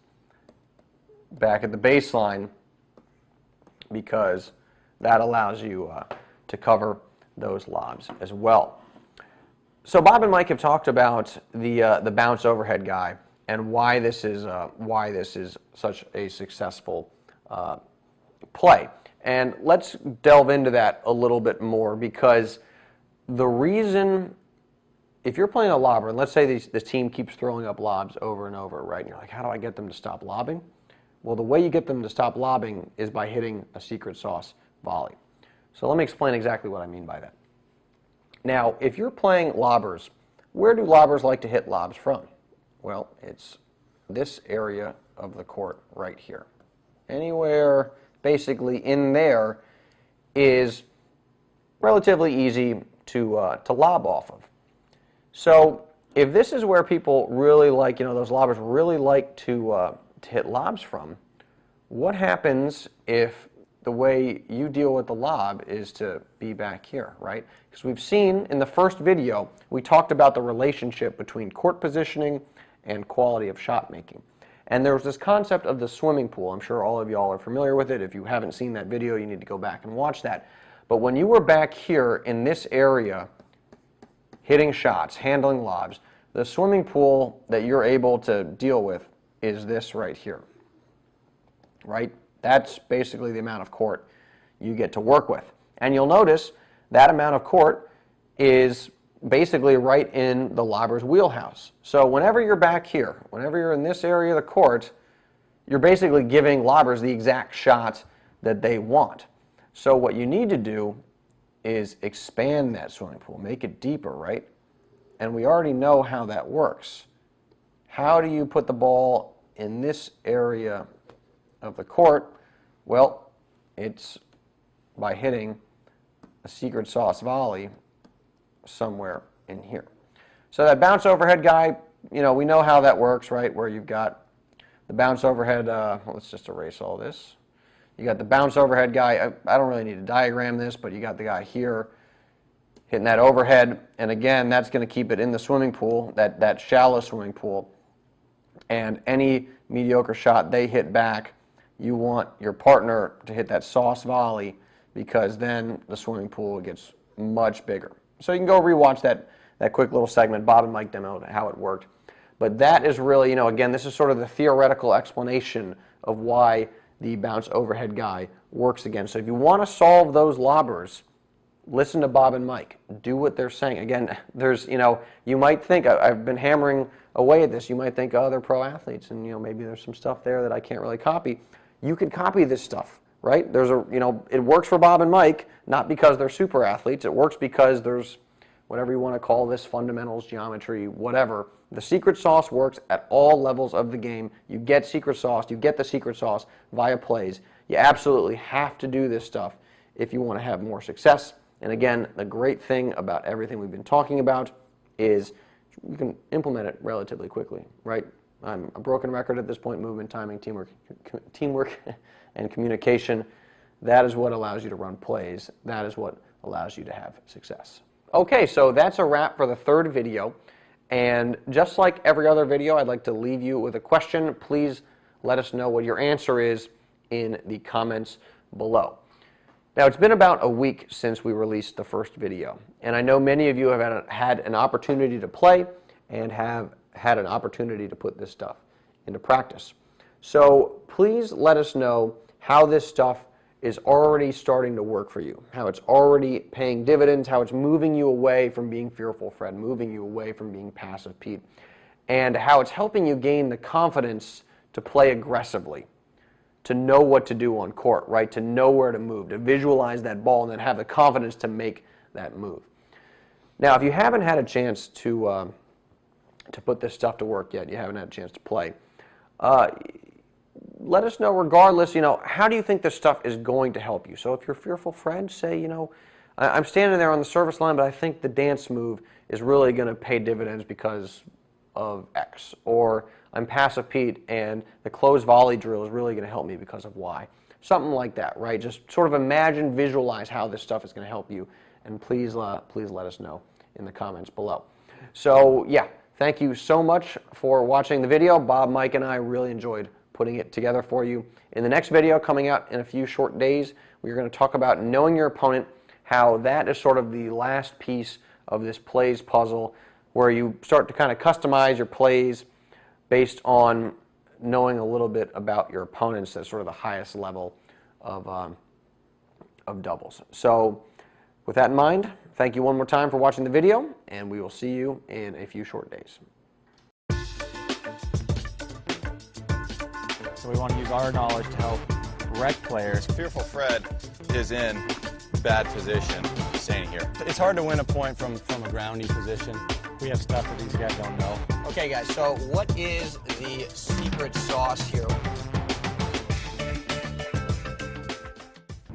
back at the baseline, because that allows you to cover those lobs as well. So Bob and Mike have talked about the bounce overhead guy and why this is such a successful play. And let's delve into that a little bit more, because the reason, if you're playing a lobber, and let's say this team keeps throwing up lobs over and over, right? And you're like, how do I get them to stop lobbing? Well, the way you get them to stop lobbing is by hitting a secret sauce volley. So let me explain exactly what I mean by that. Now, if you're playing lobbers, where do lobbers like to hit lobs from? Well, it's this area of the court right here. Anywhere basically in there is relatively easy to lob off of. So if this is where people really like, those lobbers really like to hit lobs from, what happens if the way you deal with the lob is to be back here, right? Because we've seen in the first video, we talked about the relationship between court positioning and quality of shot making. And there was this concept of the swimming pool. I'm sure all of y'all are familiar with it. If you haven't seen that video, you need to go back and watch that. But when you were back here in this area, hitting shots, handling lobs, the swimming pool that you're able to deal with is this right here, right? That's basically the amount of court you get to work with. And you'll notice that amount of court is basically right in the lobber's wheelhouse. So whenever you're back here, whenever you're in this area of the court, you're basically giving lobbers the exact shot that they want. So what you need to do is expand that swimming pool, make it deeper, right? And we already know how that works. How do you put the ball in this area of the court? Well, it's by hitting a secret sauce volley somewhere in here. So that bounce overhead guy, we know how that works, right? Where you've got the bounce overhead, let's just erase all this. You got the bounce overhead guy. I don't really need to diagram this, but you got the guy here hitting that overhead. And again, that's going to keep it in the swimming pool, that shallow swimming pool. And any mediocre shot they hit back, you want your partner to hit that sauce volley, because then the swimming pool gets much bigger. So you can go rewatch that quick little segment. Bob and Mike demoed how it worked. But that is really, again, this is sort of the theoretical explanation of why the bounce overhead guy works again. So if you want to solve those lobbers, listen to Bob and Mike. Do what they're saying. Again, there's, you might think, I've been hammering away at this, you might think, oh, they're pro athletes, and, maybe there's some stuff there that I can't really copy. You can copy this stuff, right? There's it works for Bob and Mike, not because they're super athletes. It works because there's whatever you want to call this, fundamentals, geometry, whatever. The secret sauce works at all levels of the game. You get secret sauce. You get the secret sauce via plays. You absolutely have to do this stuff if you want to have more success. And again, the great thing about everything we've been talking about is you can implement it relatively quickly, right? I'm a broken record at this point. Movement, timing, teamwork, and communication. That is what allows you to run plays. That is what allows you to have success. Okay, so that's a wrap for the third video. And just like every other video, I'd like to leave you with a question. Please let us know what your answer is in the comments below. Now, it's been about a week since we released the first video, and I know many of you have had an opportunity to play and have had an opportunity to put this stuff into practice. So please let us know how this stuff is already starting to work for you, how it's already paying dividends, how it's moving you away from being fearful Fred, moving you away from being passive Pete, and how it's helping you gain the confidence to play aggressively, to know what to do on court, right? To know where to move, to visualize that ball, and then have the confidence to make that move. Now, if you haven't had a chance to put this stuff to work yet, you haven't had a chance to play, let us know regardless, how do you think this stuff is going to help you? So if you're fearful Fred, say, I'm standing there on the service line, but I think the dance move is really going to pay dividends because of X. Or I'm passive Pete, and the closed volley drill is really going to help me because of Y. Something like that, right? Just sort of imagine, visualize how this stuff is going to help you, and please let us know in the comments below. So, yeah, thank you so much for watching the video. Bob, Mike, and I really enjoyed putting it together for you. In the next video coming out in a few short days, we're going to talk about knowing your opponent, how that is sort of the last piece of this plays puzzle, where you start to kind of customize your plays based on knowing a little bit about your opponents at sort of the highest level of doubles. So with that in mind, thank you one more time for watching the video, and we will see you in a few short days. So we want to use our knowledge to help rec players. Fearful Fred is in bad position standing here. It's hard to win a point from a groundy position. We have stuff that these guys don't know. Okay, guys, so what is the secret sauce here?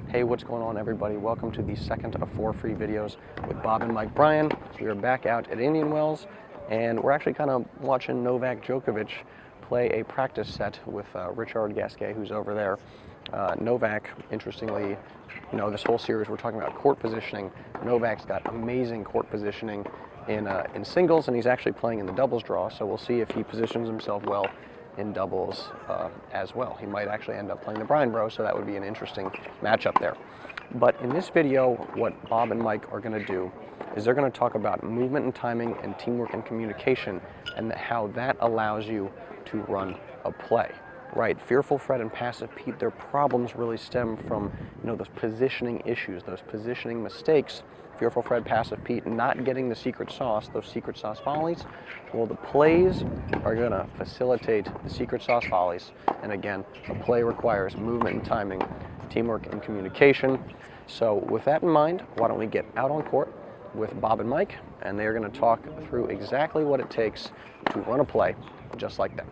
Hey, what's going on, everybody? Welcome to the second of 4 free videos with Bob and Mike Bryan. We are back out at Indian Wells, and we're actually kind of watching Novak Djokovic play a practice set with Richard Gasquet, who's over there. Novak, interestingly, this whole series we're talking about court positioning. Novak's got amazing court positioning in singles, and he's actually playing in the doubles draw, so we'll see if he positions himself well in doubles as well. He might actually end up playing the Bryan Bros, so that would be an interesting matchup there. But in this video, what Bob and Mike are going to do is they're going to talk about movement and timing and teamwork and communication, and how that allows you to run a play. Right, Fearful Fred and Passive Pete, their problems really stem from, those positioning issues, those positioning mistakes. Fearful Fred, Passive Pete not getting the secret sauce, those secret sauce volleys. Well, the plays are going to facilitate the secret sauce volleys. And again, a play requires movement and timing, teamwork and communication. So with that in mind, why don't we get out on court with Bob and Mike, and they're going to talk through exactly what it takes to run a play just like that.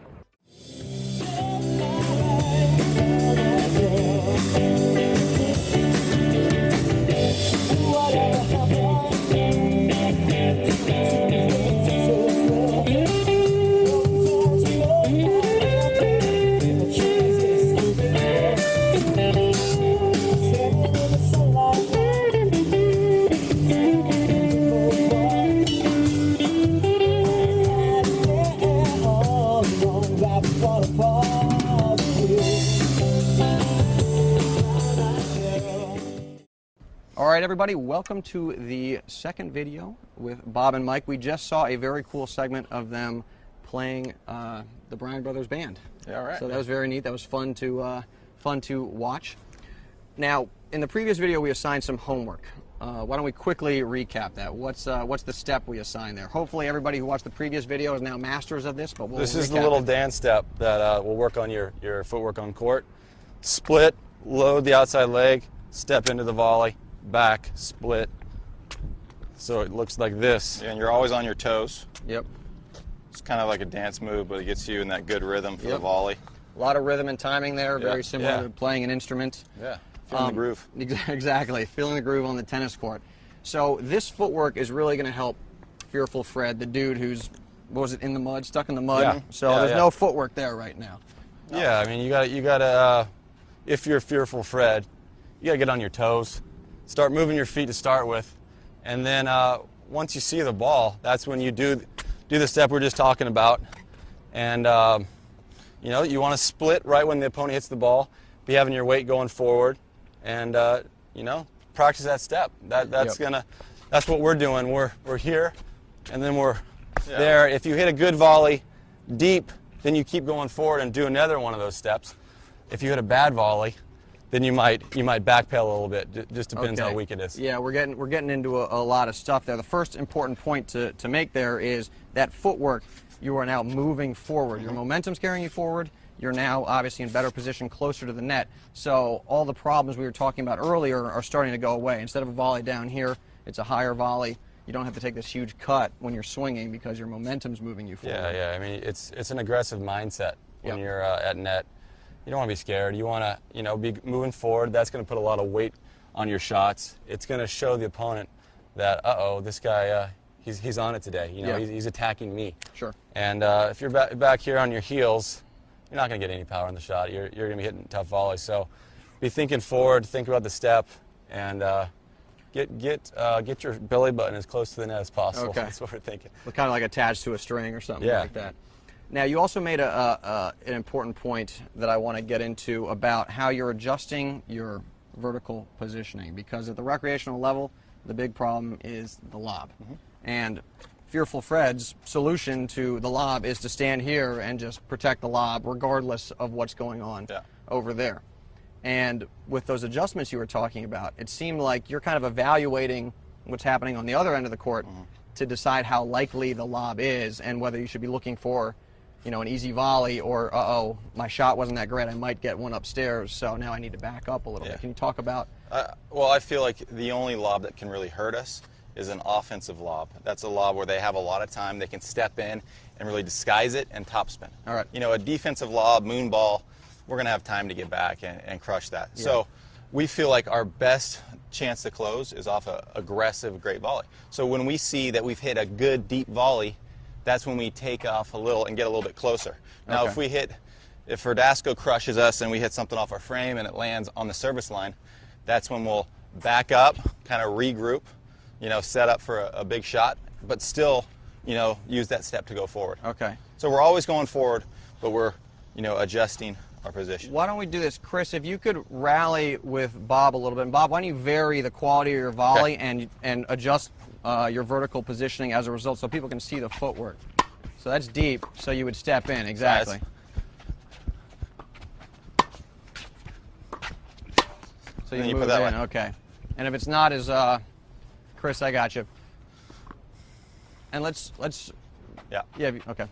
All right, everybody, welcome to the second video with Bob and Mike. We just saw a very cool segment of them playing the Bryan Brothers band. Yeah, all right. So that was very neat. That was fun to watch. Now, in the previous video, we assigned some homework. Why don't we quickly recap that? What's the step we assigned there? Hopefully, everybody who watched the previous video is now masters of this. But this is the little dance step that will work on your footwork on court. Split, load the outside leg, step into the volley. Back, split, so it looks like this. Yeah, and you're always on your toes. Yep. It's kind of like a dance move, but it gets you in that good rhythm for the volley. A lot of rhythm and timing there, very similar Yeah. to playing an instrument. Yeah, feeling the groove. Exactly, feeling the groove on the tennis court. So this footwork is really going to help Fearful Fred, the dude who's, what was it, in the mud, stuck in the mud? Yeah. So Yeah, there's yeah. no footwork there right now. Yeah, I mean, you gotta if you're Fearful Fred, you gotta get on your toes. Start moving your feet to start with, and then once you see the ball, that's when you do the step we're just talking about. And you want to split right when the opponent hits the ball, be having your weight going forward, and practice that step. That's what we're doing. We're here, and then we're there. If you hit a good volley deep, then you keep going forward and do another one of those steps. If you hit a bad volley, then you might backpedal a little bit. Just depends how weak it is. Yeah, we're getting into a lot of stuff there. The first important point to make there is that footwork. You are now moving forward. Your momentum's carrying you forward. You're now obviously in better position, closer to the net. So all the problems we were talking about earlier are starting to go away. Instead of a volley down here, it's a higher volley. You don't have to take this huge cut when you're swinging because your momentum's moving you forward. Yeah. I mean, it's an aggressive mindset when you're at net. You don't want to be scared. You want to, be moving forward. That's going to put a lot of weight on your shots. It's going to show the opponent that, this guy, he's on it today. He's attacking me. Sure. And if you're back here on your heels, you're not going to get any power in the shot. You're going to be hitting tough volleys. So be thinking forward, think about the step, and get your belly button as close to the net as possible. Okay. That's what we're thinking. We're kind of like attached to a string or something like that. Now, you also made an important point that I want to get into about how you're adjusting your vertical positioning, because at the recreational level, the big problem is the lob. And Fearful Fred's solution to the lob is to stand here and just protect the lob regardless of what's going on over there. And with those adjustments you were talking about, it seemed like you're kind of evaluating what's happening on the other end of the court to decide how likely the lob is and whether you should be looking for an easy volley or, my shot wasn't that great, I might get one upstairs, so now I need to back up a little bit. Can you talk about? Well, I feel like the only lob that can really hurt us is an offensive lob. That's a lob where they have a lot of time. They can step in and really disguise it and topspin. All right. A defensive lob, moon ball, we're going to have time to get back and crush that. Yeah. So we feel like our best chance to close is off an aggressive, great volley. So when we see that we've hit a good, deep volley, that's when we take off a little and get a little bit closer. Now, if Verdasco crushes us and we hit something off our frame and it lands on the service line, that's when we'll back up, kind of regroup, set up for a big shot, but still, use that step to go forward. Okay. So we're always going forward, but we're, adjusting our position. Why don't we do this? Chris, if you could rally with Bob a little bit. And Bob, why don't you vary the quality of your volley and adjust your vertical positioning as a result so people can see the footwork. So that's deep, so you would step in, exactly. So And you then move put that in, way. okay. And if it's not as, Chris, I got you. And let's. Yeah. Yeah. Okay.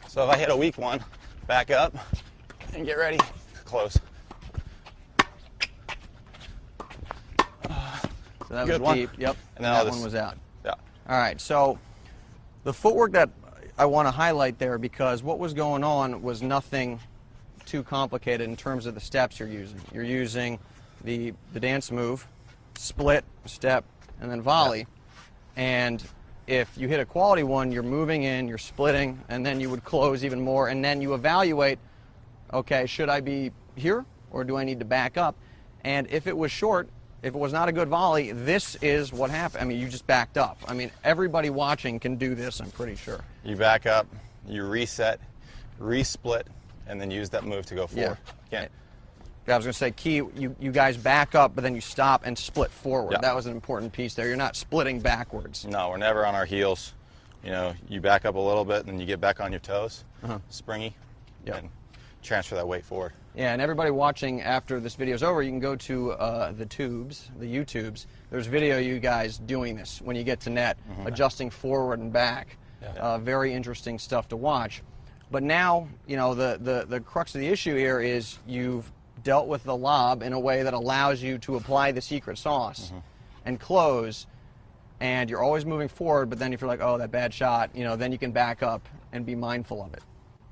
So if I hit a weak one, back up and get ready. Close. So that Good was one. deep. Yep. And then that I'll one just- was out. Yeah. All right. So the footwork that I want to highlight there, because what was going on was nothing too complicated in terms of the steps you're using. You're using the dance move, split, step, and then volley. Yeah. And if you hit a quality one, you're moving in, you're splitting, and then you would close even more, and then you evaluate, okay, should I be here or do I need to back up? And if it was short, if it was not a good volley, this is what happened. I mean, you just backed up. I mean, everybody watching can do this, I'm pretty sure. You back up, you reset, resplit, and then use that move to go forward. Again. I was going to say, key, you guys back up, but then you stop and split forward. Yeah. That was an important piece there. You're not splitting backwards. No, we're never on our heels. You know, you back up a little bit, and then you get back on your toes, springy, Yep. and transfer that weight forward. Yeah, and everybody watching after this video is over, you can go to the YouTubes. There's video of you guys doing this when you get to net, adjusting forward and back. Yeah. Very interesting stuff to watch. But now, you know, the crux of the issue here is you've dealt with the lob in a way that allows you to apply the secret sauce and close, and you're always moving forward, but then if you're like, oh, that bad shot, you know, then you can back up and be mindful of it.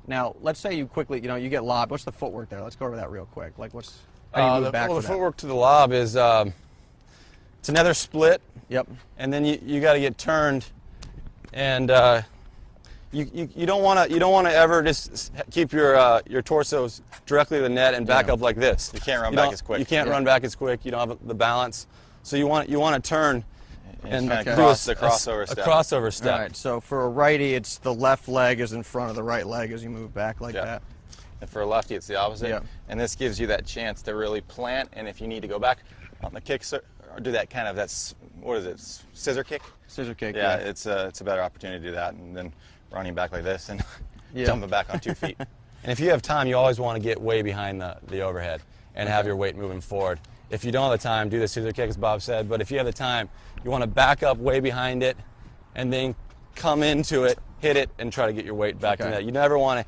Now, let's say you quickly, you know, you get lobbed. What's the footwork there? Let's go over that real quick. Like, how do you move back the for that? footwork to the lob is it's another split. Yep. And then you got to get turned, and you don't want to ever just keep your torsos directly to the net and back up like this. You can't run back as quick. You can't run back as quick. You don't have the balance. So you want to turn and kind do of cross the crossover step. A crossover step. All right, so for a righty, it's the left leg is in front of the right leg as you move back like that. And for a lefty, it's the opposite. Yeah. And this gives you that chance to really plant. And if you need to go back on the kick, or do that kind of, what is it, scissor kick? Scissor kick. Yeah, it's a better opportunity to do that. And then running back like this and jumping back on 2 feet. And if you have time, you always want to get way behind the overhead and have your weight moving forward. If you don't have the time, do the scissor kick, as Bob said. But if you have the time, you want to back up way behind it and then come into it, hit it, and try to get your weight back to that. You never want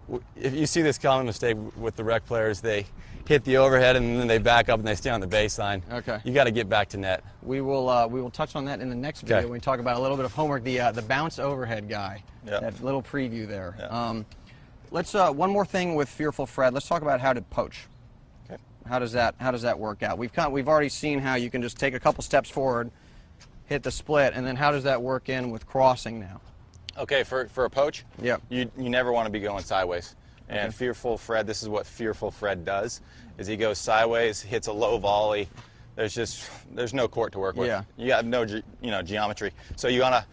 to. If you see this common mistake with the rec players, they hit the overhead and then they back up and they stay on the baseline. Okay. You got to get back to net. We will touch on that in the next video when we talk about a little bit of homework. The bounce overhead guy. Yep. That little preview there. Yep. Let's one more thing with Fearful Fred. Let's talk about how to poach. Okay. How does that work out? We've already seen how you can just take a couple steps forward, hit the split, and then how does that work in with crossing now? Okay, for a poach, Yep. you never want to be going sideways. And Fearful Fred, this is what Fearful Fred does, is he goes sideways, hits a low volley. There's no court to work with. Yeah. You have no geometry. So you want to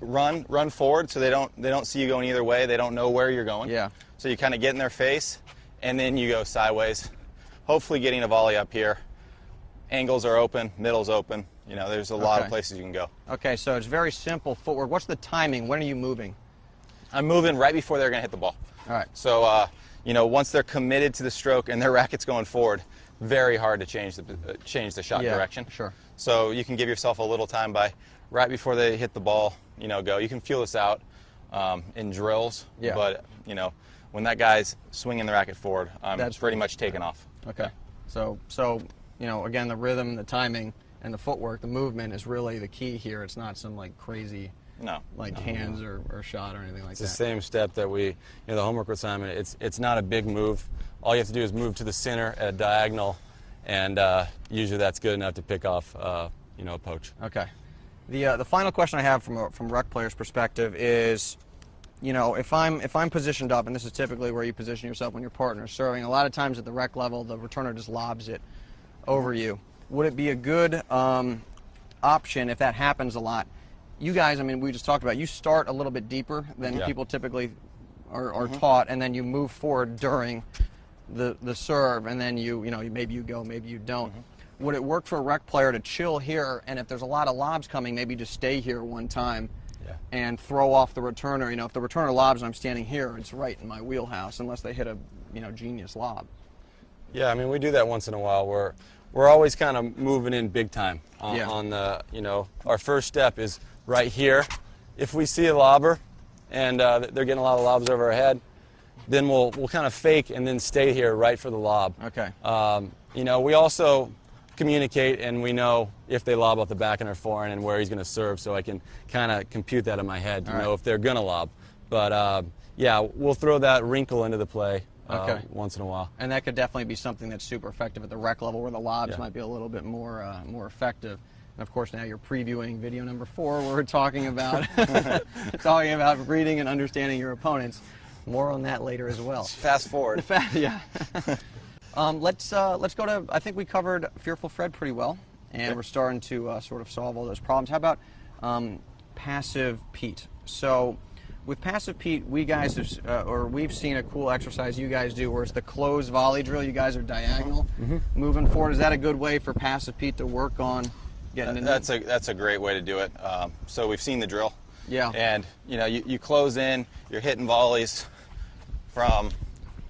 run forward so they don't see you going either way. They don't know where you're going. Yeah. So you kind of get in their face, and then you go sideways, hopefully getting a volley up here. Angles are open, middle's open. You know, there's a lot of places you can go. Okay, so it's very simple footwork. What's the timing? When are you moving? I'm moving right before they're going to hit the ball. All right. So, once they're committed to the stroke and their racket's going forward, very hard to change the shot direction. Sure. So you can give yourself a little time by right before they hit the ball, go. You can feel this out in drills. Yeah. But, when that guy's swinging the racket forward, That's pretty much taken off. Okay. So again, the rhythm, the timing, and the footwork, the movement is really the key here. It's not some like crazy hands or shot or anything like It's that. the same step that the homework assignment. It's not a big move. All you have to do is move to the center at a diagonal, and usually that's good enough to pick off a poach. Okay. The final question I have from rec player's perspective is, if I'm positioned up, and this is typically where you position yourself when your partner's serving, a lot of times at the rec level, the returner just lobs it over you. Would it be a good option if that happens a lot? You guys, we just talked about, you start a little bit deeper than people typically are taught, and then you move forward during the serve, and then maybe you go, maybe you don't. Would it work for a rec player to chill here, and if there's a lot of lobs coming, maybe just stay here one time and throw off the returner? If the returner lobs and I'm standing here, it's right in my wheelhouse, unless they hit a genius lob. Yeah, I mean, we do that once in a while. We're always kind of moving in big time on the, our first step is right here. If we see a lobber and they're getting a lot of lobs over our head, then we'll kind of fake and then stay here right for the lob. Okay. We also communicate and we know if they lob off the back in our forehand and where he's going to serve, so I can kind of compute that in my head to know if they're going to lob. But yeah, we'll throw that wrinkle into the play once in a while. And that could definitely be something that's super effective at the rec level, where the lobs might be a little bit more effective. And of course, now you're previewing video number 4, where we're talking about reading and understanding your opponents. More on that later as well. Fast forward. Yeah. Let's go to. I think we covered Fearful Fred pretty well, and we're starting to sort of solve all those problems. How about Passive Pete? So, with Passive Pete, we've seen a cool exercise you guys do, where it's the closed volley drill. You guys are diagonal, moving forward. Is that a good way for Passive Pete to work on getting in? That's a great way to do it. So we've seen the drill. Yeah. And you close in. You're hitting volleys from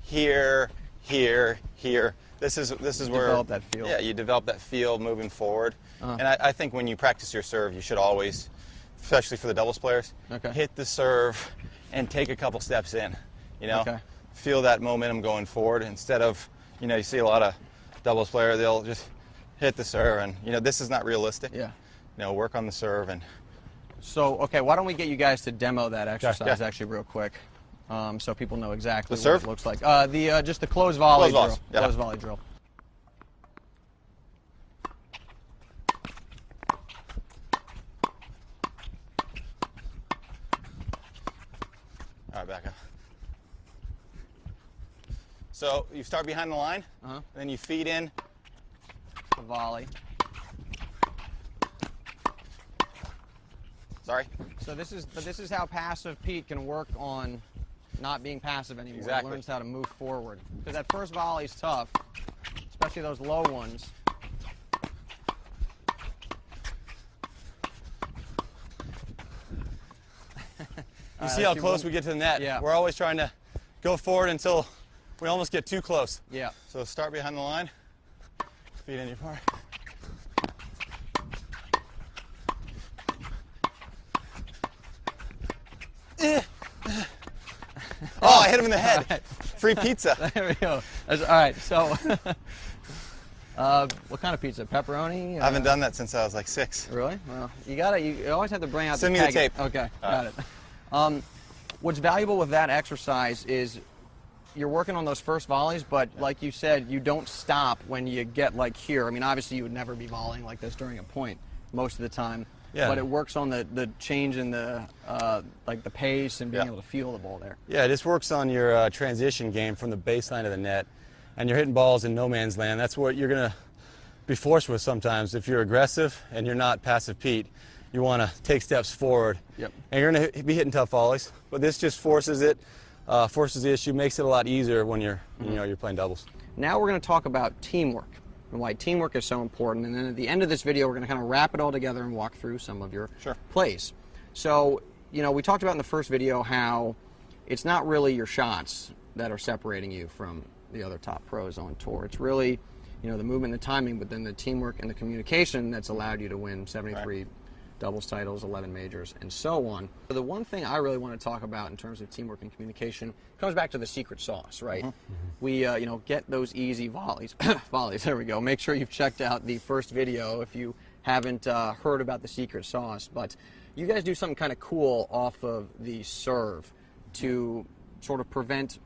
here, here, here. This is where develop that feel. Yeah, you develop that feel moving forward. And I think when you practice your serve, you should always, especially for the doubles players, hit the serve and take a couple steps in. Feel that momentum going forward instead of you see a lot of doubles player, they'll just hit the serve and this is not realistic. Yeah. Work on the serve. And so why don't we get you guys to demo that exercise actually real quick, so people know exactly what it looks like. Just the closed volley drill. Yeah. Closed volley drill. All right, back up. So you start behind the line, and then you feed in the volley. Sorry. So this is how Passive Pete can work on not being passive anymore. Exactly. He learns how to move forward. Because that first volley is tough, especially those low ones. You see how close we get to the net? Yeah. We're always trying to go forward until we almost get too close. Yeah. So start behind the line, feed in your part. Oh, I hit him in the head. Right. Free pizza. There we go. All right, so what kind of pizza? Pepperoni? I haven't done that since I was like 6. Really? Well, you always have to bring out Send me the tape. Okay, got it. What's valuable with that exercise is you're working on those first volleys, but like you said, you don't stop when you get like here. I mean, obviously you would never be volleying like this during a point most of the time. Yeah. But it works on the change in the like the pace and being able to feel the ball there. Yeah, this works on your transition game from the baseline to the net, and you're hitting balls in no man's land. That's what you're going to be forced with sometimes. If you're aggressive and you're not Passive Pete, you want to take steps forward. Yep. And you're going to be hitting tough volleys. But this just forces it, forces the issue, makes it a lot easier when you're you're playing doubles. Now we're going to talk about teamwork and why teamwork is so important. And then at the end of this video, we're going to kind of wrap it all together and walk through some of your plays. So, we talked about in the first video how it's not really your shots that are separating you from the other top pros on tour. It's really, the movement and the timing, but then the teamwork and the communication that's allowed you to win 73 doubles titles, 11 majors, and so on. The one thing I really want to talk about in terms of teamwork and communication comes back to the secret sauce, right? We, get those easy volleys. Volleys, there we go. Make sure you've checked out the first video if you haven't heard about the secret sauce. But you guys do something kind of cool off of the serve to sort of prevent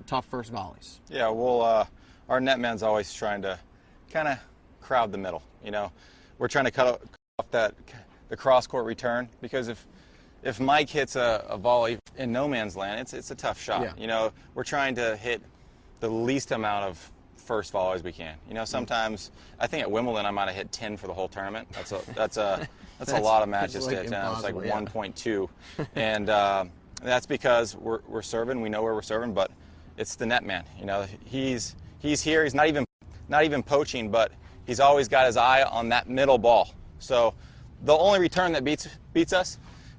tough first volleys. Yeah, well, our netman's always trying to kind of crowd the middle. We're trying to cut off the cross-court return, because if Mike hits a volley in no man's land, it's a tough shot. Yeah. We're trying to hit the least amount of first volleys we can. Sometimes I think at Wimbledon I might have hit 10 for the whole tournament. That's a lot of matches to hit 10. It's like 1.2, and that's because we're serving. We know where we're serving, but it's the netman. He's here. He's not even poaching, but he's always got his eye on that middle ball. So the only return that beats us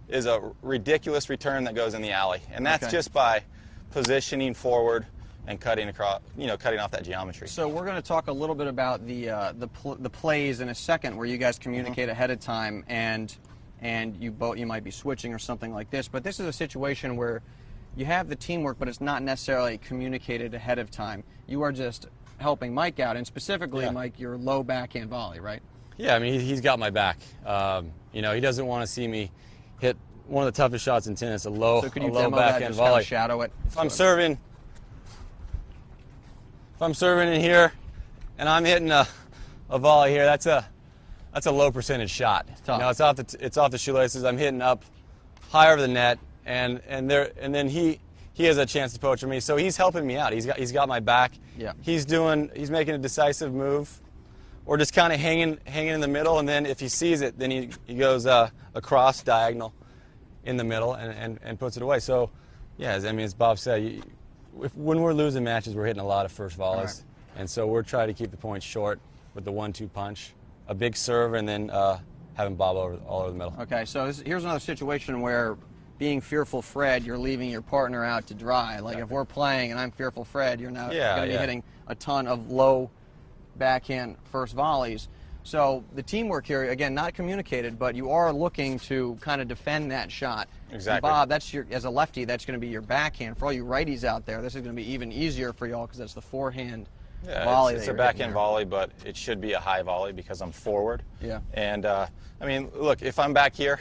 is a ridiculous return that goes in the alley, and that's just by positioning forward and cutting across, cutting off that geometry. So we're going to talk a little bit about the plays in a second, where you guys communicate ahead of time, and you might be switching or something like this. But this is a situation where you have the teamwork, but it's not necessarily communicated ahead of time. You are just helping Mike out, and specifically, Mike, your low backhand volley, right? Yeah, I mean, he's got my back. He doesn't want to see me hit one of the toughest shots in tennis, a low So could you low demo that, backhand just kind volley. of shadow it? If I'm serving in here, and I'm hitting a volley here, that's a low percentage shot. It's tough. It's off the shoelaces. I'm hitting up high over the net, and then he has a chance to poach me. So he's helping me out. He's got my back. Yeah. He's making a decisive move, or just kind of hanging in the middle, and then if he sees it, then he goes across diagonal in the middle and puts it away. So, yeah, as Bob said, when we're losing matches, we're hitting a lot of first volleys, and so we're trying to keep the points short with the 1-2 punch, a big serve, and then having Bob all over the middle. Okay, so here's another situation where, being Fearful Fred, you're leaving your partner out to dry. Like if we're playing and I'm Fearful Fred, you're now going to be hitting a ton of low backhand first volleys. So the teamwork here, again, not communicated, but you are looking to kind of defend that shot. Exactly. And Bob, as a lefty, that's going to be your backhand. For all you righties out there, this is going to be even easier for y'all because that's the forehand volley. It's a backhand volley, but it should be a high volley because I'm forward. Yeah. And look, if I'm back here,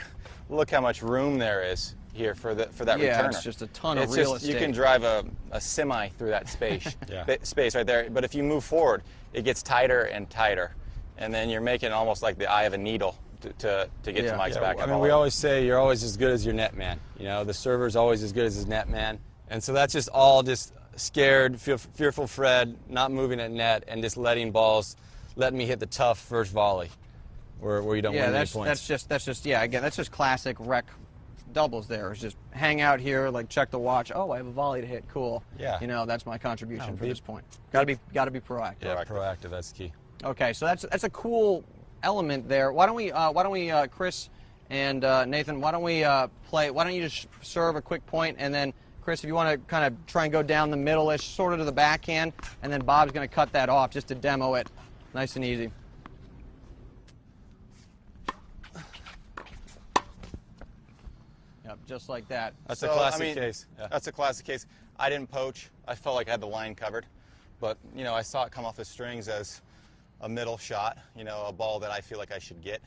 look how much room there is here for that returner. Yeah, it's just a ton of real estate. You can drive a semi through that space, space right there. But if you move forward, it gets tighter and tighter, and then you're making almost like the eye of a needle to get to Mike's back. I mean, we always say you're always as good as your net man. The server's always as good as his net man, and so that's just all just scared, fearful Fred, not moving at net, and just letting me hit the tough first volley, where you don't win any points. That's just classic rec doubles there. It's just hang out here, like check the watch. Oh, I have a volley to hit. Cool. Yeah. That's my contribution for this point. Got to be proactive. Yeah, proactive. That's the key. Okay, so that's a cool element there. Why don't we Chris and Nathan? Why don't we play? Why don't you just serve a quick point, and then Chris, if you want to kind of try and go down the middle-ish, sort of to the backhand, and then Bob's going to cut that off just to demo it, nice and easy. Yep, just like that. That's a classic case. Yeah. That's a classic case. I didn't poach. I felt like I had the line covered, but I saw it come off the strings as a middle shot, a ball that I feel like I should get.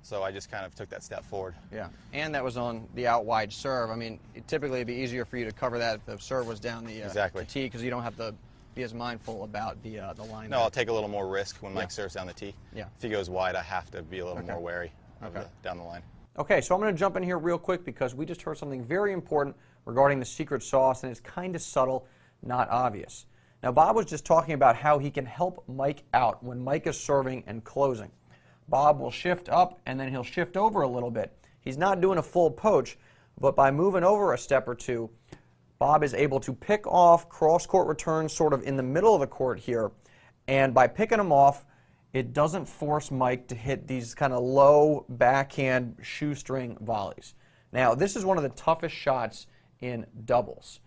So I just kind of took that step forward. Yeah, and that was on the out wide serve. I mean, typically it'd be easier for you to cover that if the serve was down the tee, because you don't have to be as mindful about the line. No, I'll take a little more risk when Mike serves down the tee. Yeah. If he goes wide, I have to be a little more wary of down the line. Okay, so I'm going to jump in here real quick because we just heard something very important regarding the secret sauce, and it's kind of subtle, not obvious. Now, Bob was just talking about how he can help Mike out when Mike is serving and closing. Bob will shift up, and then he'll shift over a little bit. He's not doing a full poach, but by moving over a step or two, Bob is able to pick off cross-court returns sort of in the middle of the court here, and by picking them off, it doesn't force Mike to hit these kind of low backhand shoestring volleys. Now, this is one of the toughest shots in doubles.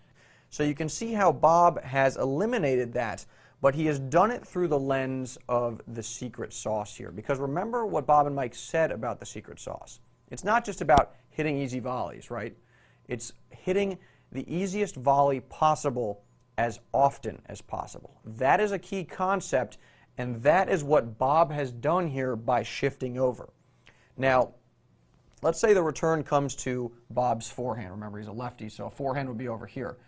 So you can see how Bob has eliminated that, but he has done it through the lens of the secret sauce here. Because remember what Bob and Mike said about the secret sauce. It's not just about hitting easy volleys, right? It's hitting the easiest volley possible as often as possible. That is a key concept, and that is what Bob has done here by shifting over. Now, let's say the return comes to Bob's forehand. Remember, he's a lefty, so a forehand would be over here.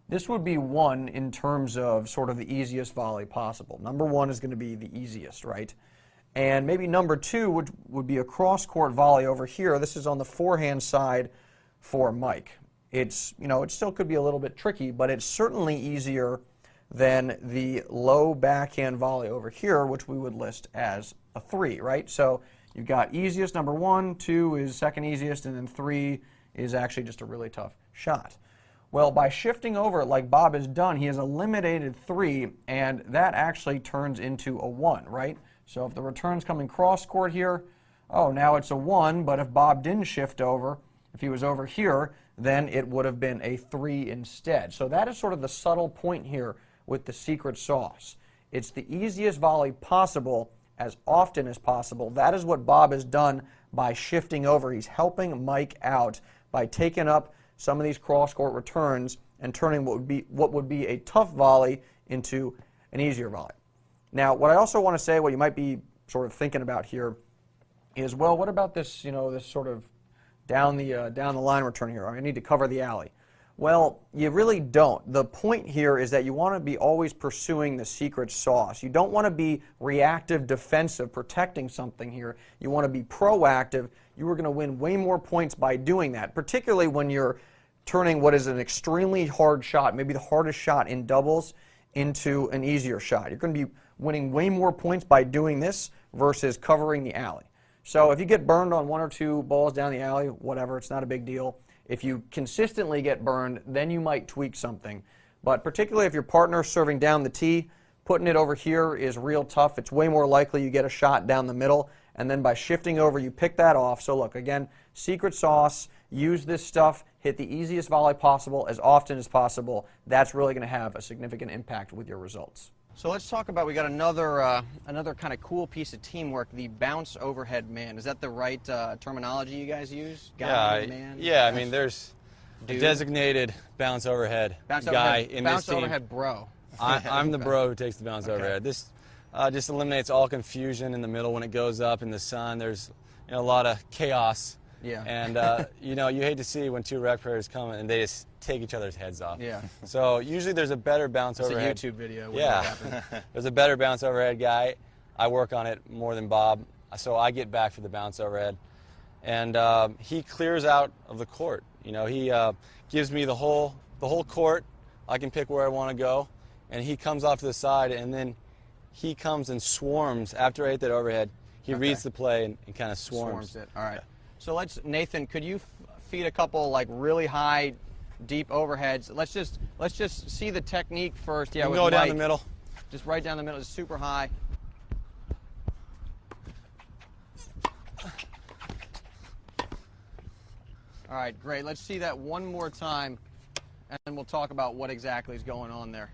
This would be 1 in terms of sort of the easiest volley possible. Number 1 is going to be the easiest, right? And maybe number 2 would be a cross-court volley over here. This is on the forehand side for Mike. It's, it still could be a little bit tricky, but it's certainly easier than the low backhand volley over here, which we would list as a 3, right? So you've got easiest, number 1, 2 is second easiest, and then 3 is actually just a really tough shot. Well, by shifting over like Bob has done, he has eliminated 3, and that actually turns into a 1, right? So if the return's coming cross-court here, oh, now it's a 1, but if Bob didn't shift over, if he was over here, then it would have been a 3 instead. So that is sort of the subtle point here with the secret sauce. It's the easiest volley possible as often as possible. That is what Bob has done by shifting over. He's helping Mike out by taking up some of these cross-court returns and turning what would be a tough volley into an easier volley. Now, what I also want to say, what you might be sort of thinking about here, is, well, what about this, this sort of down the line return here? I need to cover the alley. Well, you really don't. The point here is that you want to be always pursuing the secret sauce. You don't want to be reactive, defensive, protecting something here. You want to be proactive. You are going to win way more points by doing that, particularly when you're turning what is an extremely hard shot, maybe the hardest shot in doubles, into an easier shot. You're going to be winning way more points by doing this versus covering the alley. So if you get burned on 1 or 2 balls down the alley, whatever, it's not a big deal. If you consistently get burned, then you might tweak something. But particularly if your partner's serving down the tee, putting it over here is real tough. It's way more likely you get a shot down the middle, and then by shifting over, you pick that off. So look, again, secret sauce, use this stuff, hit the easiest volley possible as often as possible. That's really going to have a significant impact with your results. So let's talk about, we got another kind of cool piece of teamwork, the bounce overhead man. Is that the right terminology you guys use? Guy, man? Yeah, I mean, there's a designated bounce overhead guy in this team. Bounce overhead bro. I'm the bro who takes the bounce overhead. This just eliminates all confusion in the middle when it goes up in the sun. There's a lot of chaos. Yeah. And, you hate to see when 2 rec players come and they just take each other's heads off. Yeah. So usually there's a better bounce overhead. It's a YouTube video. Yeah. There's a better bounce overhead guy. I work on it more than Bob, so I get back for the bounce overhead. And he clears out of the court. He gives me the whole court. I can pick where I want to go. And he comes off to the side, and then he comes and swarms. After I hit that overhead, he reads the play and kind of swarms. It. All right. So Nathan, could you feed a couple like really high, deep overheads? Let's just see the technique first. Yeah, with Mike. Down the middle. Just right down the middle. It's super high. All right, great. Let's see that one more time, and then we'll talk about what exactly is going on there.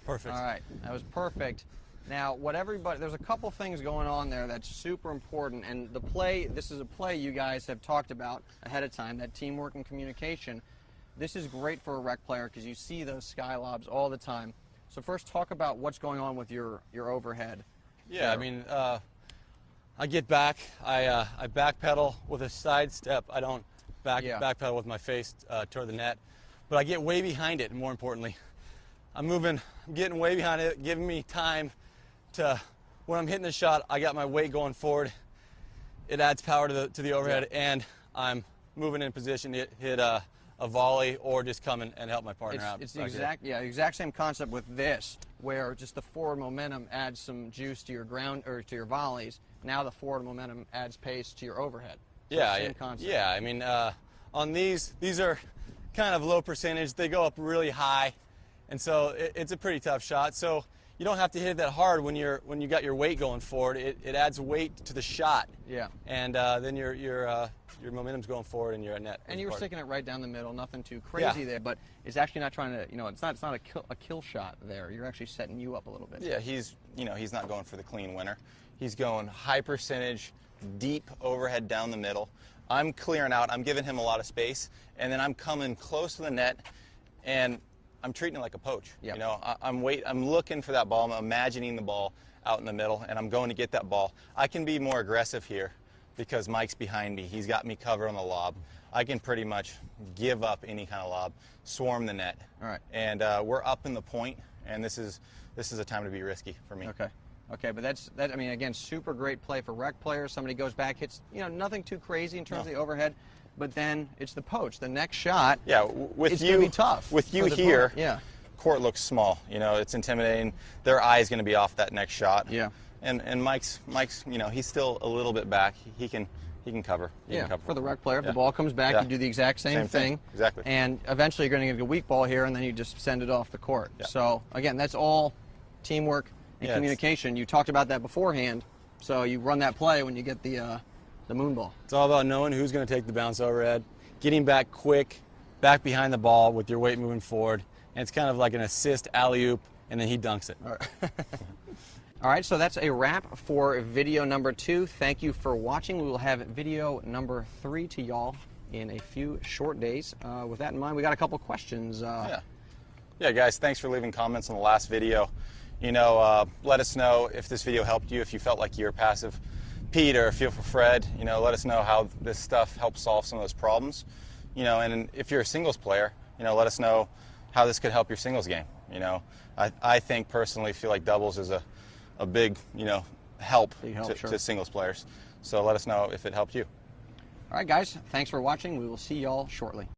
Perfect. All right, that was perfect. Now, there's a couple things going on there that's super important, and the play, this is a play you guys have talked about ahead of time, that teamwork and communication. This is great for a rec player because you see those sky lobs all the time. So first, talk about what's going on with your overhead. Yeah, there. I mean, I get back, I backpedal with a side step. I don't backpedal with my face toward the net, but I get way behind it, more importantly. I'm getting way behind it, giving me time to, when I'm hitting the shot, I got my weight going forward. It adds power to the overhead, and I'm moving in position to hit a volley or just come and help my partner out. It's the exact same concept with this, where just the forward momentum adds some juice to your ground or to your volleys. Now the forward momentum adds pace to your overhead. So same concept. Yeah. I mean, on these are kind of low percentage. They go up really high. And so it's a pretty tough shot. So you don't have to hit it that hard when you got your weight going forward. It adds weight to the shot. Yeah. And then your momentum's going forward and you're at net. And you were sticking it right down the middle, nothing too crazy there. But it's actually not trying to, it's not a kill shot there. You're actually setting you up a little bit. Yeah, he's not going for the clean winner. He's going high percentage, deep overhead down the middle. I'm clearing out. I'm giving him a lot of space, and then I'm coming close to the net, and I'm treating it like a poach. Yep. I'm looking for that ball. I'm imagining the ball out in the middle, and I'm going to get that ball. I can be more aggressive here because Mike's behind me. He's got me covered on the lob. I can pretty much give up any kind of lob, swarm the net. All right. And we're up in the point, and this is a time to be risky for me. Okay, but I mean, again, super great play for rec players. Somebody goes back, hits, nothing too crazy in terms of the overhead. But then it's the poach. The next shot, it's going to be tough. With you here, court looks small. It's intimidating. Their eye is going to be off that next shot. Yeah. And Mike's, he's still a little bit back. He can cover. He can cover. For the rec player, if the ball comes back, you do the exact same thing. Exactly. And eventually you're going to get a weak ball here, and then you just send it off the court. Yeah. So, again, that's all teamwork and communication. You talked about that beforehand. So you run that play when you get the The moon ball. It's all about knowing who's going to take the bounce overhead, getting back quick, back behind the ball with your weight moving forward, and it's kind of like an assist alley-oop, and then he dunks it. All right. All right, so that's a wrap for video number 2. Thank you for watching. We will have video number 3 to y'all in a few short days. With that in mind, we got a couple questions. Yeah, guys, thanks for leaving comments on the last video. You know, let us know if this video helped you, if you felt like you're passive Pete or feel for Fred. You know, let us know how this stuff helps solve some of those problems. You know, and if you're a singles player, you know, let us know how this could help your singles game. You know, I think personally feel like doubles is a big, you know, help to singles players. So let us know if it helped you. All right, guys, thanks for watching. We will see y'all shortly.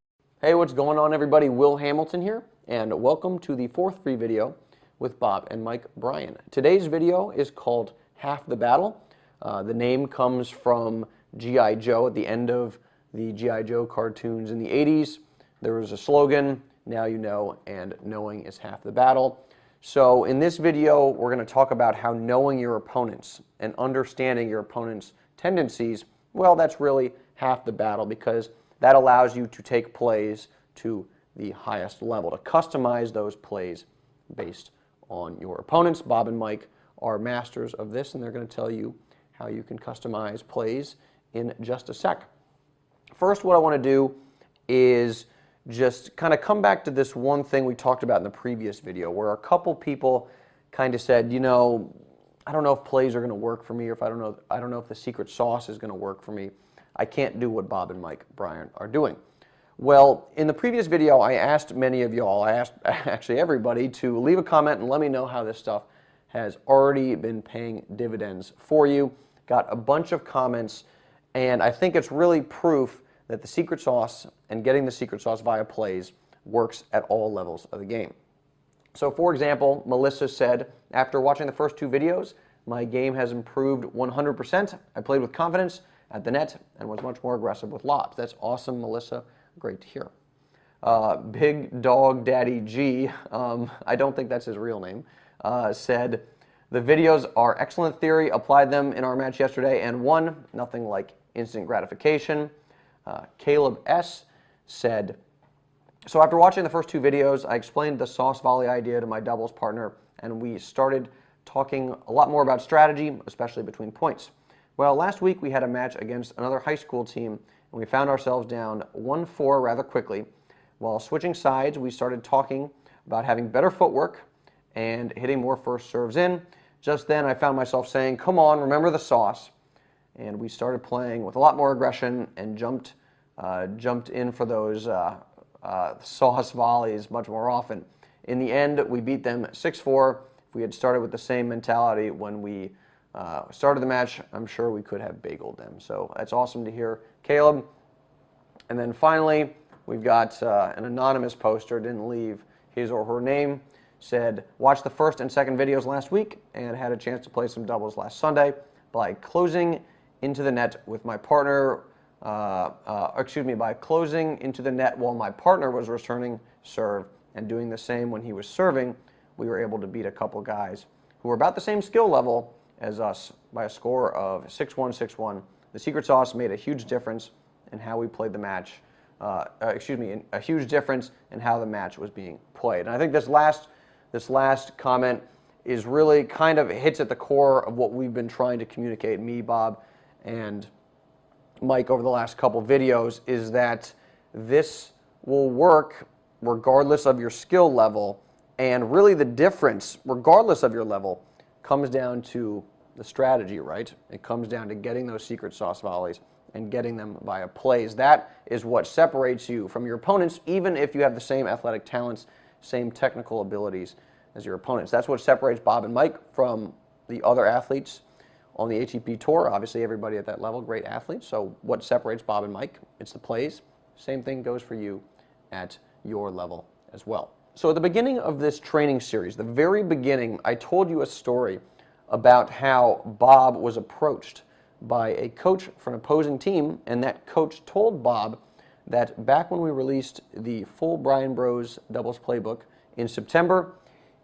Hey, what's going on, everybody? Will Hamilton here, and welcome to the 4th free video with Bob and Mike Bryan. Today's video is called Half the Battle. The name comes from G.I. Joe. At the end of the G.I. Joe cartoons in the 80s, there was a slogan, now you know, and knowing is half the battle. So in this video, we're going to talk about how knowing your opponents and understanding your opponent's tendencies, well, that's really half the battle, because that allows you to take plays to the highest level, to customize those plays based on your opponents. Bob and Mike are masters of this, and they're going to tell you how you can customize plays in just a sec. First, what I want to do is just kind of come back to this one thing we talked about in the previous video, where a couple people kind of said, you know, I don't know if plays are going to work for me, or if I don't know if the secret sauce is going to work for me. I can't do what Bob and Mike Bryan are doing. Well, in the previous video, I asked many of y'all, I asked actually everybody, to leave a comment and let me know how this stuff has already been paying dividends for you. Got a bunch of comments, and I think it's really proof that the secret sauce and getting the secret sauce via plays works at all levels of the game. So for example, Melissa said, after watching the first 2 videos, my game has improved 100%. I played with confidence at the net and was much more aggressive with lobs. That's awesome, Melissa. Great to hear. Big Dog Daddy G, I don't think that's his real name, said, the videos are excellent theory, applied them in our match yesterday and won. Nothing like instant gratification. Caleb S. said, so after watching the first 2 videos, I explained the sauce volley idea to my doubles partner, and we started talking a lot more about strategy, especially between points. Well, last week we had a match against another high school team, and we found ourselves down 1-4 rather quickly. While switching sides, we started talking about having better footwork and hitting more first serves in. Just then, I found myself saying, come on, remember the sauce. And we started playing with a lot more aggression and jumped in for those sauce volleys much more often. In the end, we beat them 6-4. If we had started with the same mentality when we started the match, I'm sure we could have bageled them. So that's awesome to hear, Caleb. And then finally, we've got an anonymous poster, didn't leave his or her name, said, watched the first and second videos last week and had a chance to play some doubles last Sunday by closing into the net with my partner, by closing into the net while my partner was returning serve and doing the same when he was serving. We were able to beat a couple guys who were about the same skill level as us by a score of 6-1, 6-1. The secret sauce made a huge difference in how we played the match. A huge difference in how the match was being played. And I think this last comment is really kind of hits at the core of what we've been trying to communicate, me, Bob, and Mike, over the last couple videos, is that this will work regardless of your skill level, and really the difference, regardless of your level, comes down to the strategy, right? It comes down to getting those secret sauce volleys and getting them via plays. That is what separates you from your opponents, even if you have the same athletic talents, same technical abilities as your opponents. That's what separates Bob and Mike from the other athletes on the ATP Tour. Obviously, everybody at that level, great athletes. So what separates Bob and Mike? It's the plays. Same thing goes for you at your level as well. So at the beginning of this training series, the very beginning, I told you a story about how Bob was approached by a coach for an opposing team, and that coach told Bob that back when we released the full Bryan Bros doubles playbook in September,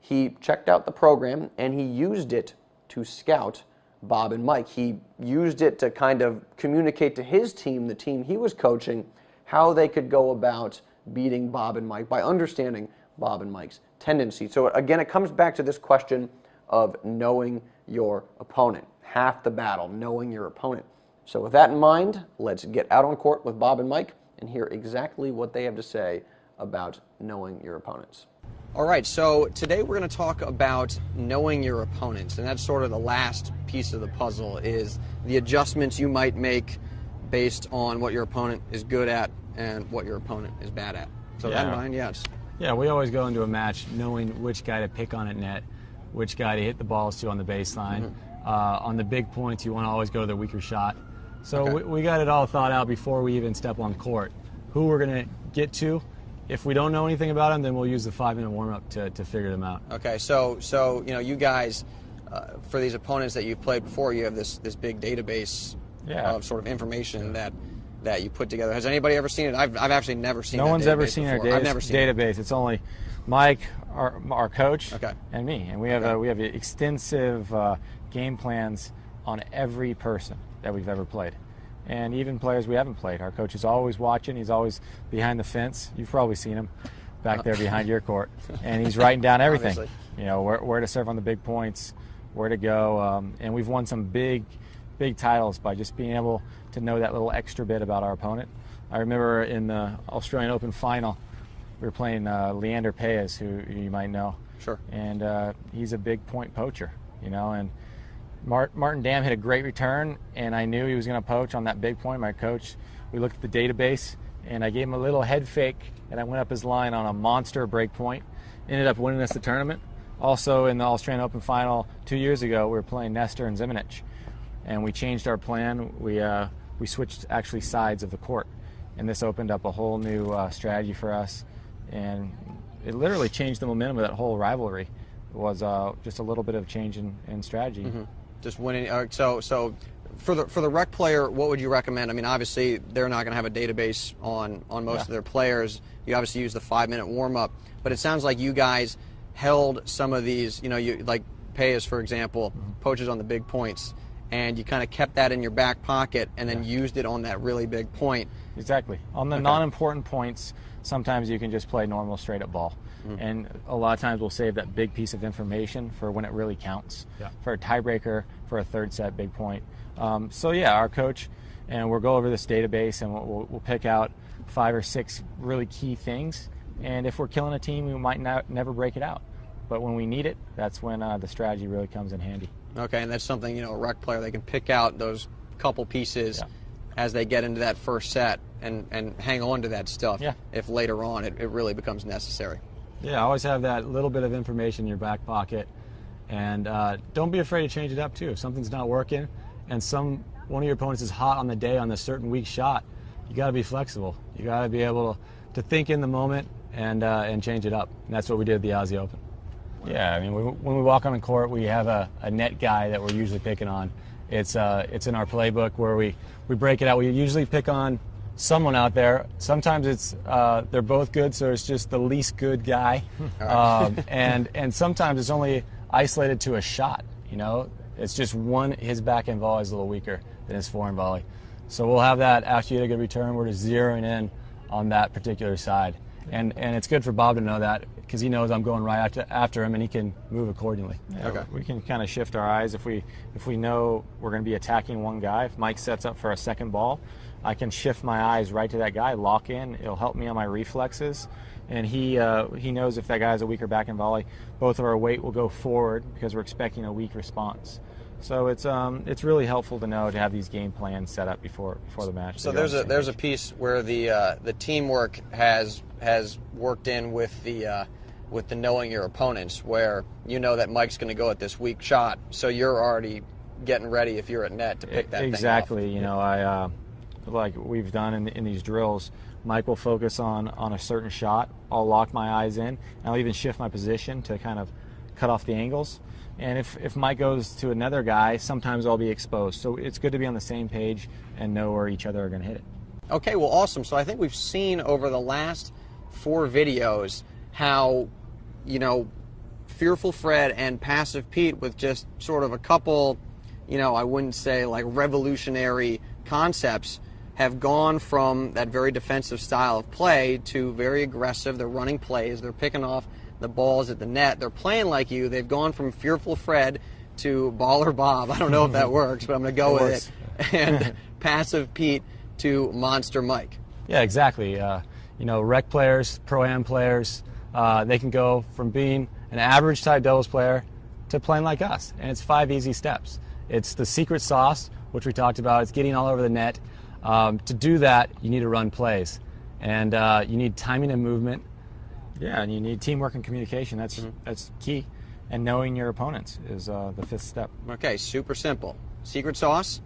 he checked out the program and he used it to scout Bob and Mike. He used it to kind of communicate to his team, the team he was coaching, how they could go about beating Bob and Mike by understanding Bob and Mike's tendencies. So again, it comes back to this question of knowing your opponent. Half the battle, knowing your opponent. So with that in mind, let's get out on court with Bob and Mike and hear exactly what they have to say about knowing your opponents. All right, so today we're going to talk about knowing your opponents, and that's sort of the last piece of the puzzle, is the adjustments you might make based on what your opponent is good at and what your opponent is bad at. So that in mind, Yeah, we always go into a match knowing which guy to pick on at net, which guy to hit the balls to on the baseline. On the big points, you want to always go to the weaker shot. So we got it all thought out before we even step on court. Who we're going to get to. If we don't know anything about them, then we'll use the 5-minute warm-up to figure them out. Okay, so you know, you guys, for these opponents that you've played before, you have this big database of sort of information that you put together. Has anybody ever seen it? I've actually never seen it. No one's ever seen our I've never seen database. It's only Mike, our coach, Okay. and me. And we have extensive game plans on every person that we've ever played. And even players we haven't played. Our coach is always watching. He's always behind the fence. You've probably seen him back there behind your court. And he's writing down everything. Obviously. You know, where to serve on the big points, where to go. And we've won some big titles by just being able to know that little extra bit about our opponent. I remember in the Australian Open final, we were playing Leander Paez, who you might know. Sure. And he's a big point poacher, you know. And Martin Dam hit a great return, and I knew he was going to poach on that big point. My coach, we looked at the database, and I gave him a little head fake, and I went up his line on a monster break point. Ended up winning us the tournament. Also, in the Australian Open final 2 years ago, we were playing Nestor and Zimonjic, and we changed our plan. We switched actually sides of the court, and this opened up a whole new strategy for us, and it literally changed the momentum of that whole rivalry. It was just a little bit of change in strategy. Just winning. So for the rec player, what would you recommend? I mean, obviously they're not going to have a database on most of their players. You obviously use the 5-minute warm up, but it sounds like you guys held some of these. You know, you like Paez, for example, poaches on the big points, and you kind of kept that in your back pocket and then used it on that really big point. Exactly. On the non-important points, sometimes you can just play normal straight-up ball. And a lot of times we'll save that big piece of information for when it really counts, for a tiebreaker, for a third set big point. So yeah, our coach, and we'll go over this database, and we'll pick out 5 or 6 really key things. And if we're killing a team, we might never break it out. But when we need it, that's when the strategy really comes in handy. Okay, and that's something, you know, a rec player, they can pick out those couple pieces as they get into that first set and hang on to that stuff if later on it really becomes necessary. Yeah, always have that little bit of information in your back pocket, and don't be afraid to change it up too. If something's not working, and one of your opponents is hot on the day on a certain weak shot, you got to be flexible. You got to be able to think in the moment and change it up. And that's what we did at the Aussie Open. Yeah, I mean, when we walk on the court, we have a net guy that we're usually picking on. It's in our playbook where we break it out. We usually pick on someone out there. Sometimes it's they're both good, so it's just the least good guy, and sometimes it's only isolated to a shot. You know, it's just his backhand volley is a little weaker than his forehand volley. So we'll have that after you get a good return. We're just zeroing in on that particular side, and it's good for Bob to know that because he knows I'm going right after him, and he can move accordingly. Yeah, we can kind of shift our eyes if we know we're going to be attacking one guy. If Mike sets up for a second ball, I can shift my eyes right to that guy, lock in. It'll help me on my reflexes, and he knows if that guy has a weaker backhand volley, both of our weight will go forward because we're expecting a weak response. So it's really helpful to know to have these game plans set up before the match. So there's a piece where the teamwork has worked in with the knowing your opponents, where you know that Mike's going to go at this weak shot, so you're already getting ready if you're at net to pick that exactly. thing off. You know, like we've done in these drills, Mike will focus on a certain shot. I'll lock my eyes in, and I'll even shift my position to kind of cut off the angles. And if Mike goes to another guy, sometimes I'll be exposed. So it's good to be on the same page and know where each other are going to hit it. Okay, well, awesome. So I think we've seen over the last 4 videos how, you know, Fearful Fred and Passive Pete, with just sort of a couple, I wouldn't say like revolutionary concepts, have gone from that very defensive style of play to very aggressive. They're running plays. They're picking off the balls at the net. They're playing like you. They've gone from Fearful Fred to Baller Bob. I don't know if that works, but I'm going to go with it. And Passive Pete to Monster Mike. Yeah, exactly. Rec players, Pro-Am players, they can go from being an average type doubles player to playing like us. And it's 5 easy steps. It's the secret sauce, which we talked about. It's getting all over the net. To do that, you need to run plays. And you need timing and movement. Yeah, and you need teamwork and communication. That's key. And knowing your opponents is the 5th step. Okay, super simple. Secret sauce.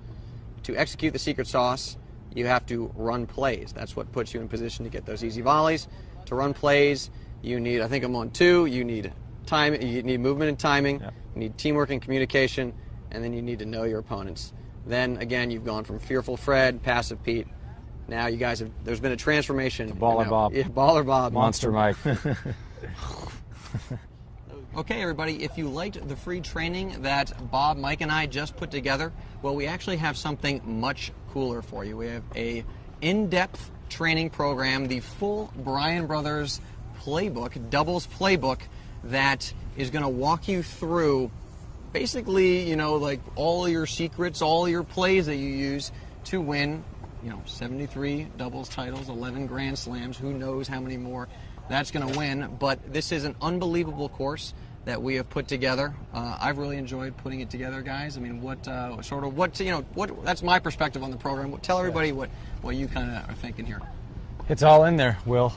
To execute the secret sauce, you have to run plays. That's what puts you in position to get those easy volleys. To run plays, you need, I think I'm on 2, you need time, you need movement and timing, you need teamwork and communication, and then you need to know your opponents. Then, again, you've gone from Fearful Fred, Passive Pete. Now you guys have, there's been a transformation. Baller Bob. Yeah, Baller Bob. Monster Mike. Okay, everybody, if you liked the free training that Bob, Mike, and I just put together, well, we actually have something much cooler for you. We have a in-depth training program, the full Bryan Brothers playbook, doubles playbook, that is going to walk you through basically, like all your secrets, all your plays that you use to win, 73 doubles titles, 11 Grand Slams, who knows how many more that's going to win. But this is an unbelievable course that we have put together. I've really enjoyed putting it together, guys. I mean, that's my perspective on the program. Tell everybody what you kind of are thinking here. It's all in there, Will.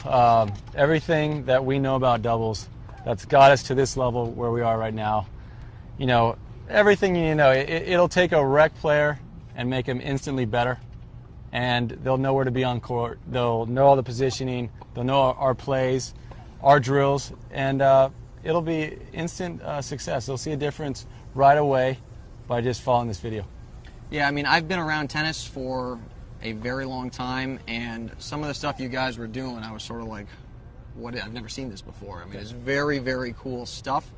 Everything that we know about doubles that's got us to this level where we are right now. Everything you need to know. It'll take a rec player and make them instantly better. And they'll know where to be on court. They'll know all the positioning. They'll know our plays, our drills, and it'll be instant success. They'll see a difference right away by just following this video. Yeah, I mean, I've been around tennis for a very long time, and some of the stuff you guys were doing, I was sort of like, what? I've never seen this before. I mean, it's very, very cool stuff.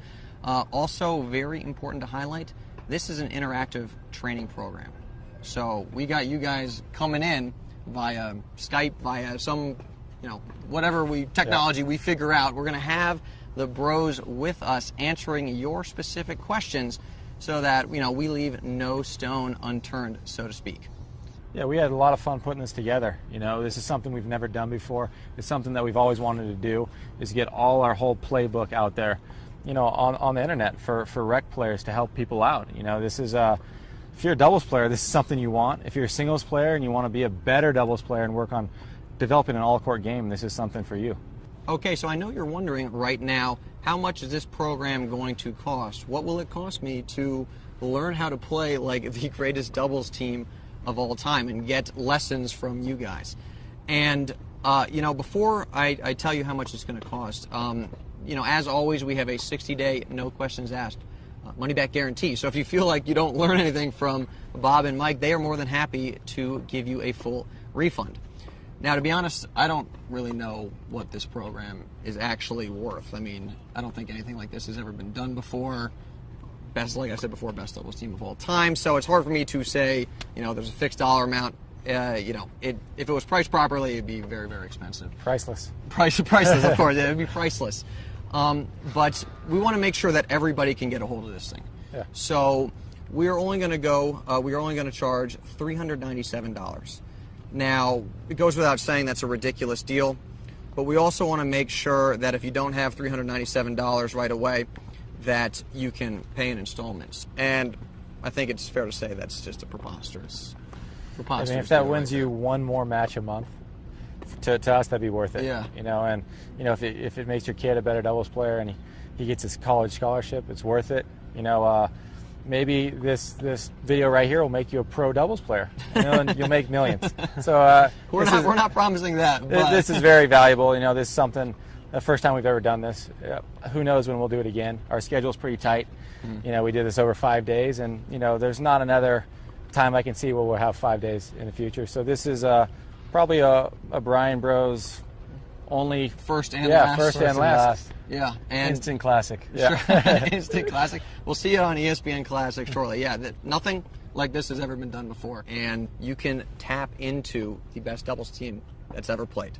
Also, very important to highlight, this is an interactive training program. So we got you guys coming in via Skype, via some, whatever technology we figure out. We're going to have the bros with us answering your specific questions so that, we leave no stone unturned, so to speak. Yeah, we had a lot of fun putting this together. This is something we've never done before. It's something that we've always wanted to do, is get our whole playbook out there, on the internet for rec players to help people out. This is if you're a doubles player, this is something you want. If you're a singles player and you want to be a better doubles player and work on developing an all-court game, this is something for you. Okay, so I know you're wondering right now, how much is this program going to cost? What will it cost me to learn how to play like the greatest doubles team of all time and get lessons from you guys? And, before I tell you how much it's going to cost, as always, we have a 60-day, no questions asked, money-back guarantee. So if you feel like you don't learn anything from Bob and Mike, they are more than happy to give you a full refund. Now, to be honest, I don't really know what this program is actually worth. I mean, I don't think anything like this has ever been done before. Like I said before, best doubles team of all time. So it's hard for me to say, there's a fixed dollar amount. If it was priced properly, it'd be very, very expensive. Priceless. Priceless, of course. It'd be priceless. But we want to make sure that everybody can get a hold of this thing. Yeah. So we are only going to charge $397. Now, it goes without saying that's a ridiculous deal, but we also want to make sure that if you don't have $397 right away, that you can pay in installments. And I think it's fair to say that's just a preposterous I mean, if that wins you one more match a month, to us that'd be worth it. Yeah. And if it makes your kid a better doubles player and he gets his college scholarship, it's worth it. Maybe this video right here will make you a pro doubles player, and you'll make millions. So we're not promising that. But. This is very valuable. This is something, the first time we've ever done this. Who knows when we'll do it again? Our schedule's pretty tight. We did this over 5 days, and there's not another time I can see where we'll have 5 days in the future. So this is probably a Bryan Bros only first and last. Yeah, and instant classic. Yeah, instant classic. We'll see you on ESPN Classic shortly. Yeah, nothing like this has ever been done before. And you can tap into the best doubles team that's ever played.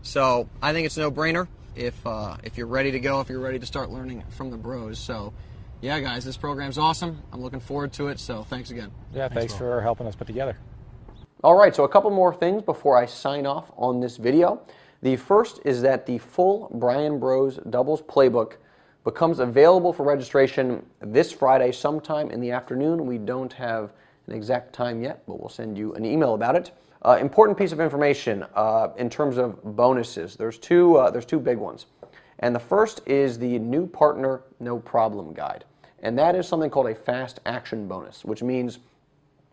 So I think it's a no-brainer if you're ready to go, if you're ready to start learning from the bros. So yeah, guys, this program's awesome. I'm looking forward to it, so thanks again. Yeah, thanks for helping us put together. All right, so a couple more things before I sign off on this video. The first is that the full Bryan Bros Doubles Playbook becomes available for registration this Friday sometime in the afternoon. We don't have an exact time yet, but we'll send you an email about it. Important piece of information in terms of bonuses. There's two big ones. And the first is the New Partner No Problem Guide. And that is something called a fast action bonus, which means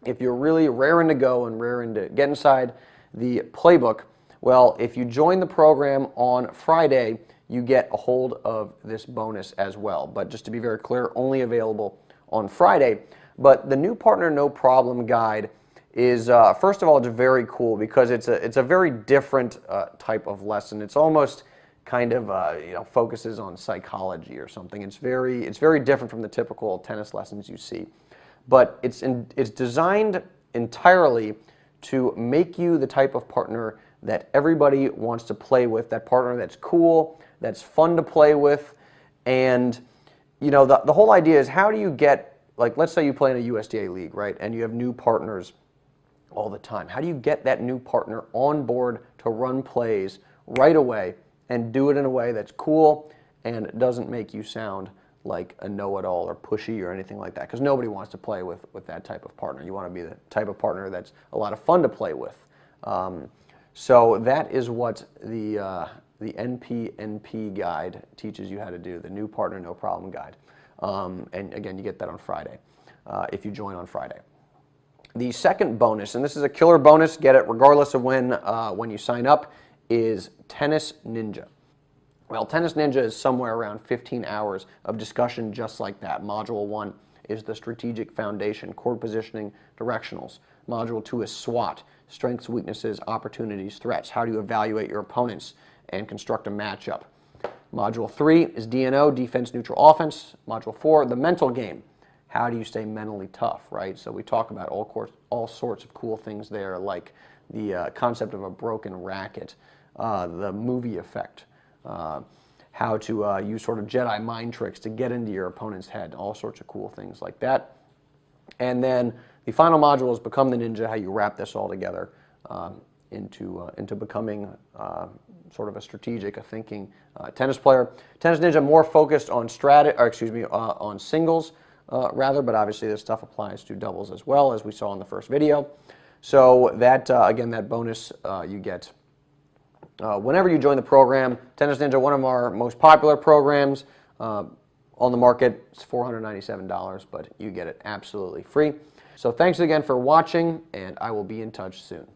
if you're really raring to go and raring to get inside the playbook, well, if you join the program on Friday, you get a hold of this bonus as well. But just to be very clear, only available on Friday. But the New Partner No Problem Guide is, first of all, it's very cool because it's a very different type of lesson. It's almost kind of focuses on psychology or something. It's very different from the typical tennis lessons you see, but it's designed entirely to make you the type of partner that everybody wants to play with. That partner that's cool, that's fun to play with, and the whole idea is how do you get, like, let's say you play in a USDA league, right, and you have new partners all the time. How do you get that new partner on board to run plays right away and do it in a way that's cool and doesn't make you sound like a know-it-all or pushy or anything like that? Because nobody wants to play with that type of partner. You want to be the type of partner that's a lot of fun to play with. So that is what the NPNP guide teaches you how to do, the New Partner No Problem Guide. And again, you get that on Friday if you join on Friday. The second bonus, and this is a killer bonus, get it regardless of when you sign up, is Tennis Ninja. Well, Tennis Ninja is somewhere around 15 hours of discussion just like that. Module 1 is the strategic foundation, court positioning, directionals. Module 2 is SWOT, strengths, weaknesses, opportunities, threats. How do you evaluate your opponents and construct a matchup? Module 3 is DNO, defense, neutral, offense. Module 4, the mental game. How do you stay mentally tough, right? So we talk about all sorts of cool things there, like the concept of a broken racket, the movie effect, how to use sort of Jedi mind tricks to get into your opponent's head, all sorts of cool things like that. And then the final module is Become the Ninja, how you wrap this all together into becoming sort of a strategic, a thinking tennis player. Tennis Ninja more focused on on singles rather, but obviously this stuff applies to doubles as well, as we saw in the first video. So that again, that bonus you get whenever you join the program. Tennis Ninja, one of our most popular programs on the market. It's $497, but you get it absolutely free. So thanks again for watching, and I will be in touch soon.